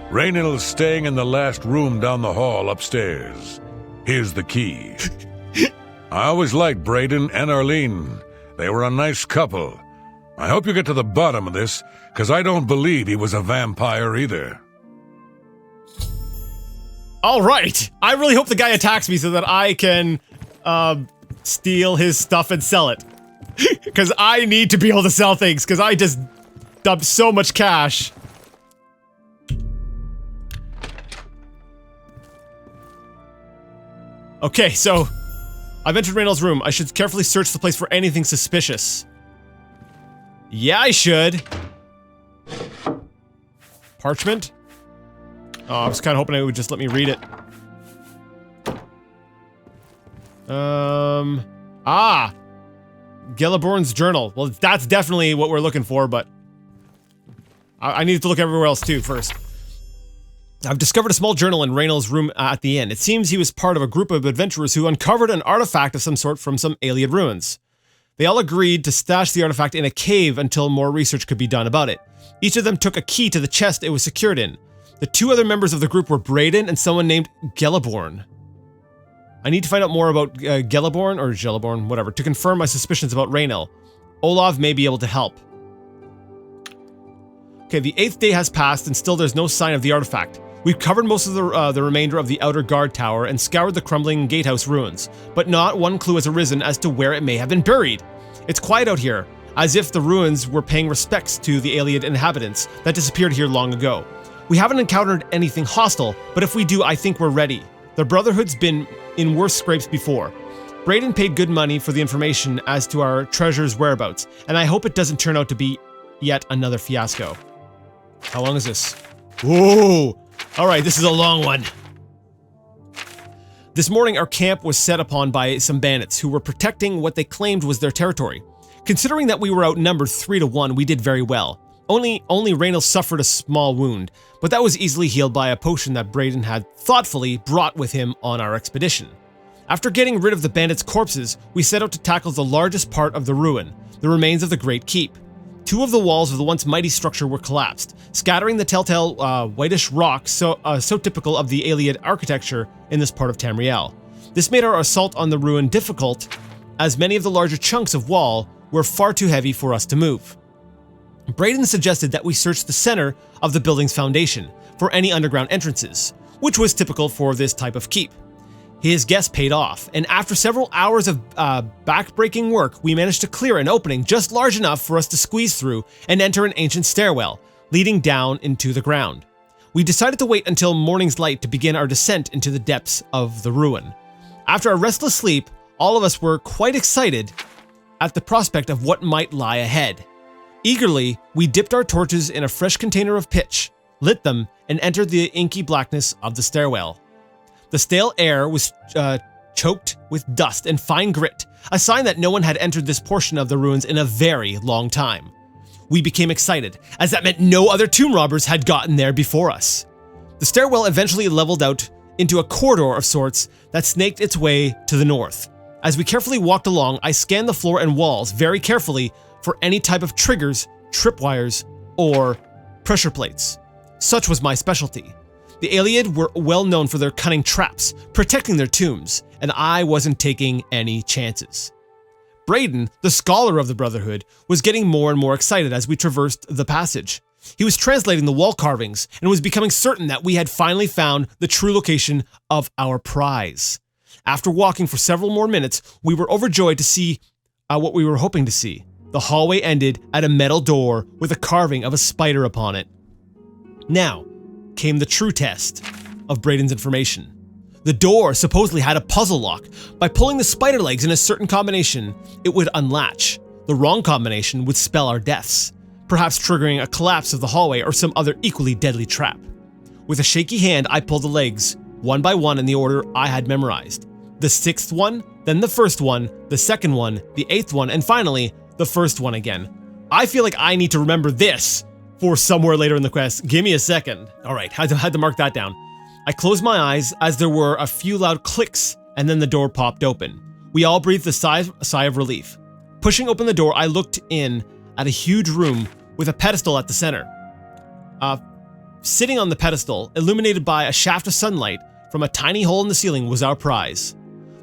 Raynill's staying in the last room down the hall upstairs. Here's the key. I always liked Braden and Arlene. They were a nice couple. I hope you get to the bottom of this, because I don't believe he was a vampire either. All right. I really hope the guy attacks me so that I can steal his stuff and sell it. Because I need to be able to sell things, because I just dumped so much cash. Okay, so I've entered Raynell's room. I should carefully search the place for anything suspicious. Yeah, I should. Parchment? Oh, I was kind of hoping it would just let me read it. Geliborn's journal. Well, that's definitely what we're looking for, but I needed to look everywhere else too first. I've discovered a small journal in Raynell's room at the inn. It seems he was part of a group of adventurers who uncovered an artifact of some sort from some Iliad ruins. They all agreed to stash the artifact in a cave until more research could be done about it. Each of them took a key to the chest it was secured in. The two other members of the group were Braden and someone named Geliborn. I need to find out more about Geliborn, or Geliborn, whatever, to confirm my suspicions about Raynell. Olav may be able to help. Okay, the 8th day has passed and still there's no sign of the artifact. We've covered most of the remainder of the outer guard tower and scoured the crumbling gatehouse ruins, but not one clue has arisen as to where it may have been buried. It's quiet out here, as if the ruins were paying respects to the Iliad inhabitants that disappeared here long ago. We haven't encountered anything hostile, but if we do, I think we're ready. The Brotherhood's been in worse scrapes before. Braden paid good money for the information as to our treasure's whereabouts, and I hope it doesn't turn out to be yet another fiasco. How long is this? Whoa! Alright, this is a long one. This morning, our camp was set upon by some bandits who were protecting what they claimed was their territory. Considering that we were outnumbered 3-1, we did very well. Only Raynell suffered a small wound, but that was easily healed by a potion that Braden had thoughtfully brought with him on our expedition. After getting rid of the bandits' corpses, we set out to tackle the largest part of the ruin, the remains of the Great Keep. 2 of the walls of the once mighty structure were collapsed, scattering the telltale whitish rock so typical of the Iliad architecture in this part of Tamriel. This made our assault on the ruin difficult, as many of the larger chunks of wall were far too heavy for us to move. Braden suggested that we search the center of the building's foundation for any underground entrances, which was typical for this type of keep. His guess paid off, and after several hours of back-breaking work, we managed to clear an opening just large enough for us to squeeze through and enter an ancient stairwell, leading down into the ground. We decided to wait until morning's light to begin our descent into the depths of the ruin. After a restless sleep, all of us were quite excited at the prospect of what might lie ahead. Eagerly, we dipped our torches in a fresh container of pitch, lit them, and entered the inky blackness of the stairwell. The stale air was choked with dust and fine grit, a sign that no one had entered this portion of the ruins in a very long time. We became excited, as that meant no other tomb robbers had gotten there before us. The stairwell eventually leveled out into a corridor of sorts that snaked its way to the north. As we carefully walked along, I scanned the floor and walls very carefully for any type of triggers, tripwires, or pressure plates. Such was my specialty. The Iliad were well known for their cunning traps, protecting their tombs, and I wasn't taking any chances. Braden, the scholar of the Brotherhood, was getting more and more excited as we traversed the passage. He was translating the wall carvings and was becoming certain that we had finally found the true location of our prize. After walking for several more minutes, we were overjoyed to see what we were hoping to see. The hallway ended at a metal door with a carving of a spider upon it. Now, came the true test of Braden's information. The door supposedly had a puzzle lock. By pulling the spider legs in a certain combination, it would unlatch. The wrong combination would spell our deaths, perhaps triggering a collapse of the hallway or some other equally deadly trap. With a shaky hand, I pulled the legs, one by one in the order I had memorized. The 6th one, then the 1st one, the 2nd one, the 8th one, and finally, the 1st one again. I feel like I need to remember this for somewhere later in the quest. Give me a second. All right, had to mark that down. I closed my eyes as there were a few loud clicks, and then the door popped open. We all breathed a sigh of relief. Pushing open the door, I looked in at a huge room with a pedestal at the center. Sitting on the pedestal, illuminated by a shaft of sunlight from a tiny hole in the ceiling, was our prize.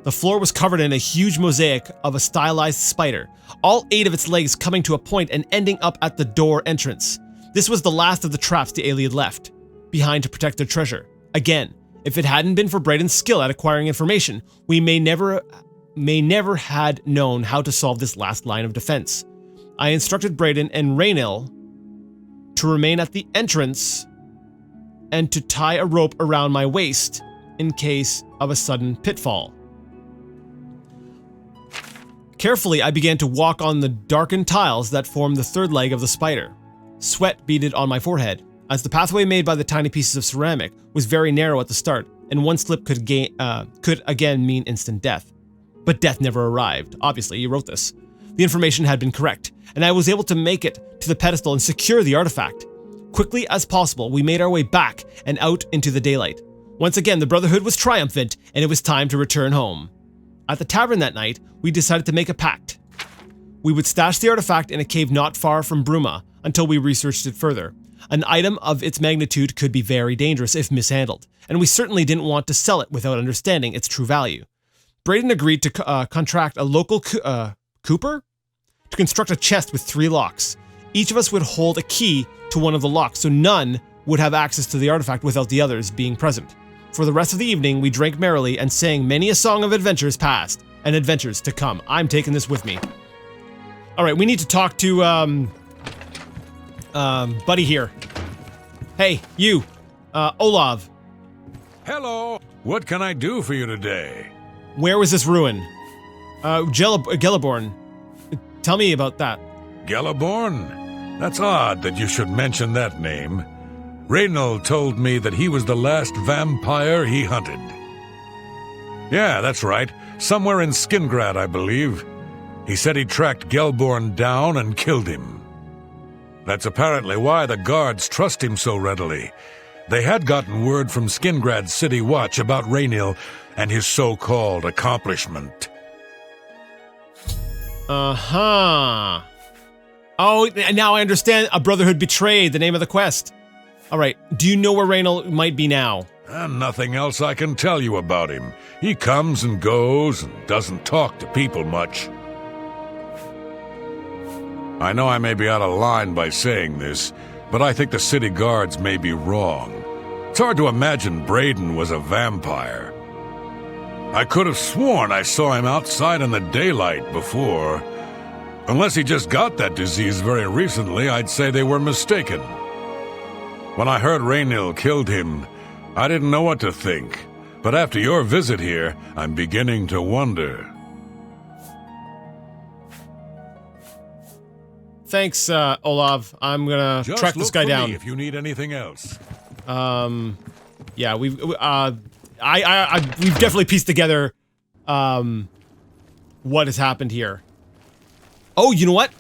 The floor was covered in a huge mosaic of a stylized spider, all 8 of its legs coming to a point and ending up at the door entrance. This was the last of the traps the alien left behind to protect their treasure. Again, if it hadn't been for Braden's skill at acquiring information, we may never had known how to solve this last line of defense. I instructed Braden and Raynil to remain at the entrance and to tie a rope around my waist in case of a sudden pitfall. Carefully, I began to walk on the darkened tiles that formed the 3rd leg of the spider. Sweat beaded on my forehead, as the pathway made by the tiny pieces of ceramic was very narrow at the start, and one slip could again mean instant death. But death never arrived. Obviously, you wrote this. The information had been correct, and I was able to make it to the pedestal and secure the artifact. Quickly as possible, we made our way back and out into the daylight. Once again, the Brotherhood was triumphant, and it was time to return home. At the tavern that night, we decided to make a pact. We would stash the artifact in a cave not far from Bruma until we researched it further. An item of its magnitude could be very dangerous if mishandled, and we certainly didn't want to sell it without understanding its true value. Braden agreed to contract a local cooper to construct a chest with 3 locks. Each of us would hold a key to one of the locks, so none would have access to the artifact without the others being present. For the rest of the evening, we drank merrily and sang many a song of adventures past and adventures to come. I'm taking this with me. All right, we need to talk to buddy here. Hey, you, Olav. Hello. What can I do for you today? Where was this ruin? Gelliborn. Tell me about that. Gelliborn? That's odd that you should mention that name. Raynil told me that he was the last vampire he hunted. Yeah, that's right. Somewhere in Skingrad, I believe. He said he tracked Gelliborn down and killed him. That's apparently why the guards trust him so readily. They had gotten word from Skingrad's City Watch about Raynil and his so-called accomplishment. Uh-huh. Oh, now I understand. A Brotherhood betrayed, the name of the quest. All right, do you know where Raynil might be now? Nothing else I can tell you about him. He comes and goes and doesn't talk to people much. I know I may be out of line by saying this, but I think the city guards may be wrong. It's hard to imagine Braden was a vampire. I could have sworn I saw him outside in the daylight before. Unless he just got that disease very recently, I'd say they were mistaken. When I heard Raynil killed him, I didn't know what to think. But after your visit here, I'm beginning to wonder. Thanks, Olav. I'm gonna track this guy down. If you need anything else. Yeah, we've definitely pieced together, what has happened here. Oh, you know what?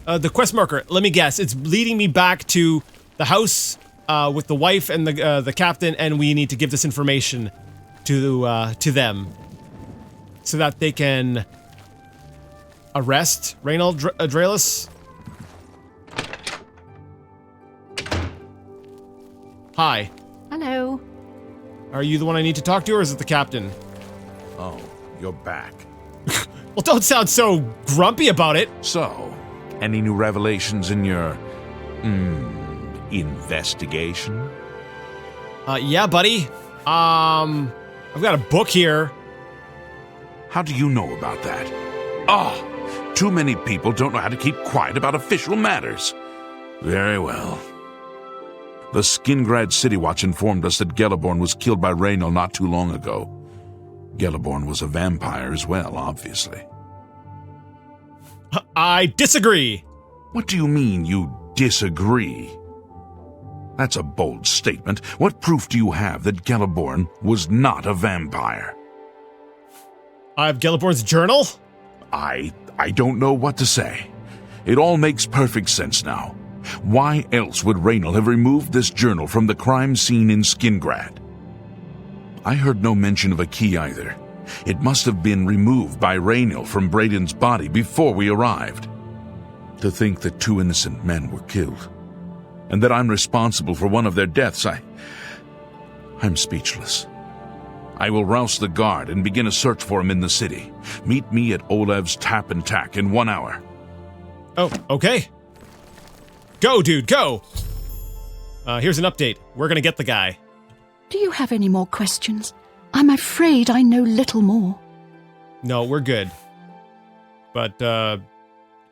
The quest marker. Let me guess. It's leading me back to the house with the wife and the captain, and we need to give this information to them so that they can arrest Raynil Draelis. Hi. Hello. Are you the one I need to talk to, or is it the captain? Oh, you're back. Well, don't sound so grumpy about it. So, any new revelations in your, investigation? Yeah, buddy. I've got a book here. How do you know about that? Too many people don't know how to keep quiet about official matters. Very well. The Skingrad City Watch informed us that Geliborn was killed by Raynal not too long ago. Geliborn was a vampire as well, obviously. I disagree. What do you mean you disagree? That's a bold statement. What proof do you have that Geliborn was not a vampire? I have Geliborn's journal? I don't know what to say. It all makes perfect sense now. Why else would Raynal have removed this journal from the crime scene in Skingrad? I heard no mention of a key either. It must have been removed by Raynal from Braden's body before we arrived. To think that 2 innocent men were killed, and that I'm responsible for one of their deaths, I'm speechless. I will rouse the guard and begin a search for him in the city. Meet me at Olev's Tap and Tack in 1 hour. Oh, okay. Go, dude, go! Here's an update. We're gonna get the guy. Do you have any more questions? I'm afraid I know little more. No, we're good. But,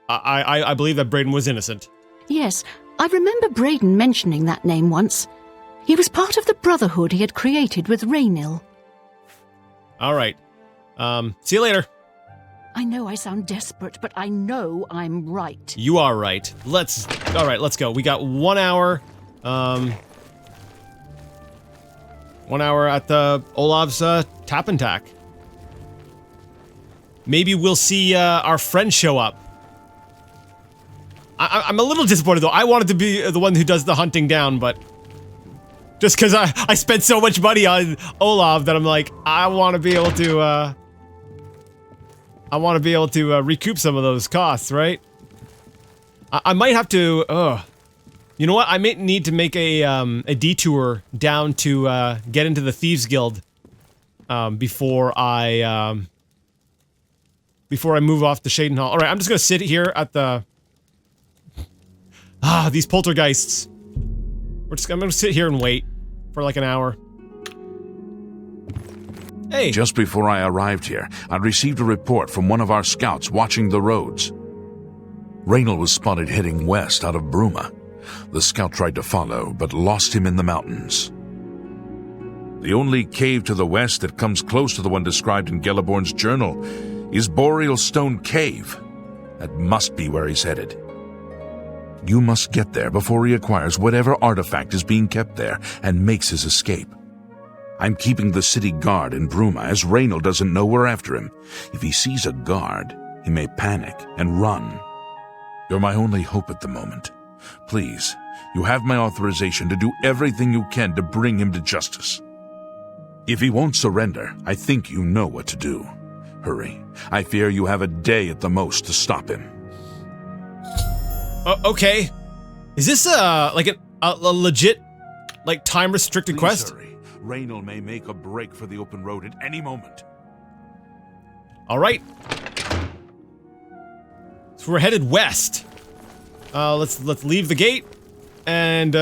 I believe that Braden was innocent. Yes, I remember Braden mentioning that name once. He was part of the brotherhood he had created with Raynal. Alright. See you later. I know I sound desperate, but I know I'm right. You are right. Alright, let's go. We got 1 hour, 1 hour at the Olav's, Tap and Tack. Maybe we'll see, our friend show up. I'm a little disappointed, though. I wanted to be the one who does the hunting down, but... Just because I spent so much money on Olav that I'm like, I want to be able to, recoup some of those costs, right? I might have to, you know what? I may need to make a detour down to, get into the Thieves Guild, before I move off to Shaden Hall. Alright, I'm just gonna sit here at the... these poltergeists. I'm gonna sit here and wait for like an hour. Hey! Just before I arrived here, I received a report from one of our scouts watching the roads. Raynal was spotted heading west out of Bruma. The scout tried to follow, but lost him in the mountains. The only cave to the west that comes close to the one described in Geliborn's journal is Boreal Stone Cave. That must be where he's headed. You must get there before he acquires whatever artifact is being kept there and makes his escape. I'm keeping the city guard in Bruma as Raynal doesn't know we're after him. If he sees a guard, he may panic and run. You're my only hope at the moment. Please, you have my authorization to do everything you can to bring him to justice. If he won't surrender, I think you know what to do. Hurry. I fear you have a day at the most to stop him. Okay. Is this, like a legit, like, time-restricted quest? Hurry. Raynal may make a break for the open road at any moment. Alright. So we're headed west. Let's leave the gate. And,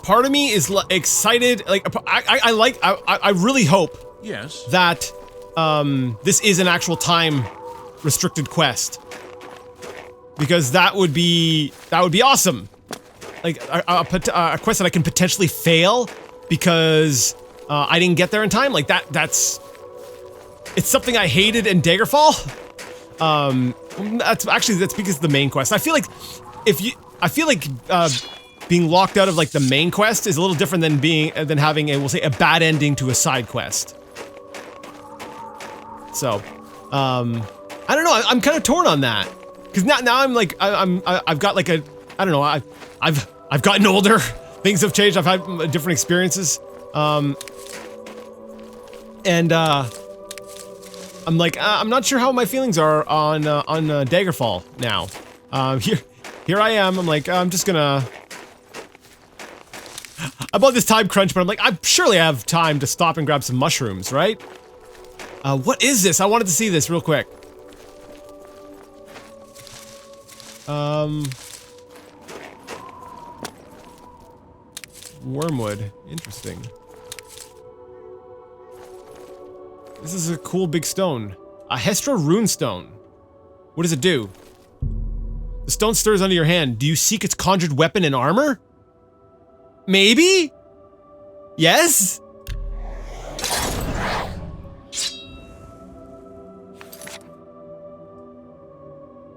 part of me is excited, like, I really hope Yes. that, this is an actual time-restricted quest. Because that would be awesome. Like, a quest that I can potentially fail because, I didn't get there in time. Like, that's... It's something I hated in Daggerfall. That's because of the main quest. I feel like, being locked out of, like, the main quest is a little different than having we'll say, a bad ending to a side quest. So, I don't know, I'm kind of torn on that. Cause now I'm like, I've got like I don't know, I've gotten older, things have changed, I've had different experiences, and, I'm like, I'm not sure how my feelings are on Daggerfall now. Here I am, I'm like, I'm just gonna... I'm on this time crunch, but I'm like, I surely have time to stop and grab some mushrooms, right? What is this? I wanted to see this real quick. Wormwood. Interesting. This is a cool big stone. A Hestra runestone. What does it do? The stone stirs under your hand. Do you seek its conjured weapon and armor? Maybe? Yes?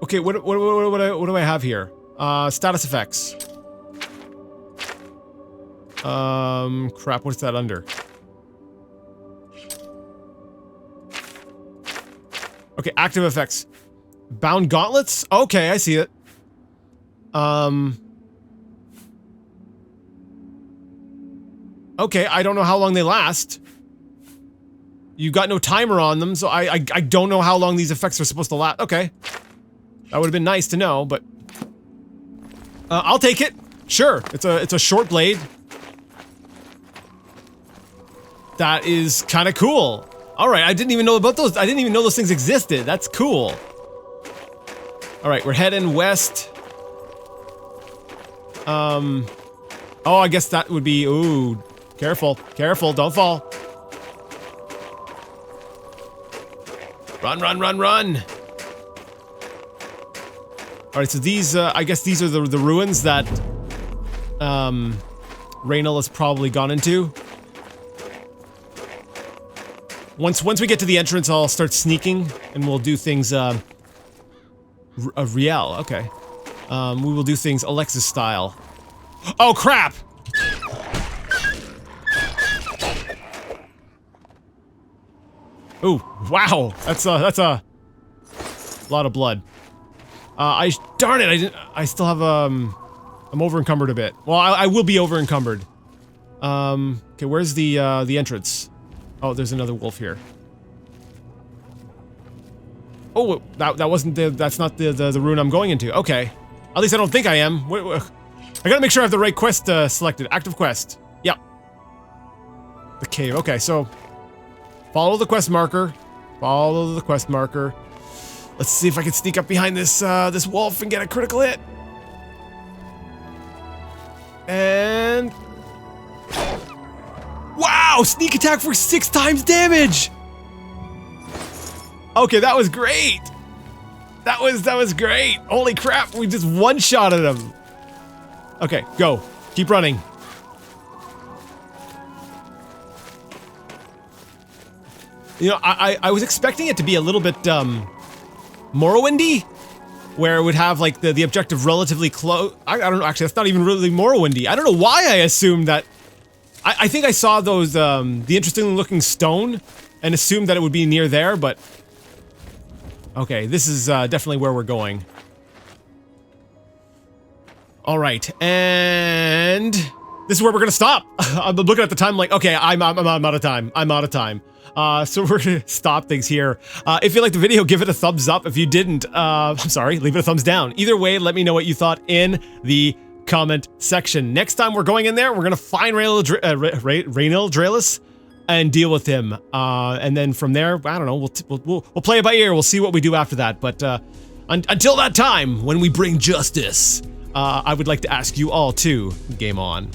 Okay, what do I have here? Status effects. Crap, what's that under? Okay, active effects. Bound gauntlets? Okay, I see it. Okay, I don't know how long they last. You got no timer on them, so I don't know how long these effects are supposed to last. Okay. That would have been nice to know, but... I'll take it. Sure, it's a short blade. That is kind of cool. Alright, I didn't even know about those. I didn't even know those things existed. That's cool. Alright, we're heading west. Oh, I guess that would be... Ooh, careful. Careful, don't fall. Run, run, run, run! Alright, so these, I guess these are the ruins that, Raynal has probably gone into. Once we get to the entrance, I'll start sneaking, and we'll do things, Riel, okay. We will do things Alexis style. Oh, crap! Ooh, wow! That's a lot of blood. Darn it, I still have, I'm over-encumbered a bit. Well, I will be over-encumbered. Okay, where's the entrance? Oh, there's another wolf here. Oh, that wasn't that's not the rune I'm going into. Okay. At least I don't think I am. I gotta make sure I have the right quest, selected. Active quest. Yep. The cave, okay, so... Follow the quest marker. Follow the quest marker. Let's see if I can sneak up behind this, this wolf and get a critical hit. And... Wow! Sneak attack for 6 times damage! Okay, that was great! That was great! Holy crap, we just one-shotted him! Okay, go. Keep running. You know, I was expecting it to be a little bit, Morrowindy? Where it would have, like, the objective relatively close. I don't know, actually, that's not even really Morrowindy. I don't know why I assumed that. I think I saw those, the interesting looking stone and assumed that it would be near there, but... Okay, this is, definitely where we're going. Alright, and... This is where we're gonna stop! I'm looking at the time like, okay, I'm out of time. I'm out of time. So we're gonna stop things here. If you liked the video, give it a thumbs up. If you didn't, I'm sorry, leave it a thumbs down. Either way, let me know what you thought in the comment section. Next time we're going in there, we're gonna find Raynal Draelis and deal with him. And then from there, I don't know, we'll play it by ear. We'll see what we do after that. But until that time, when we bring justice, I would like to ask you all to game on.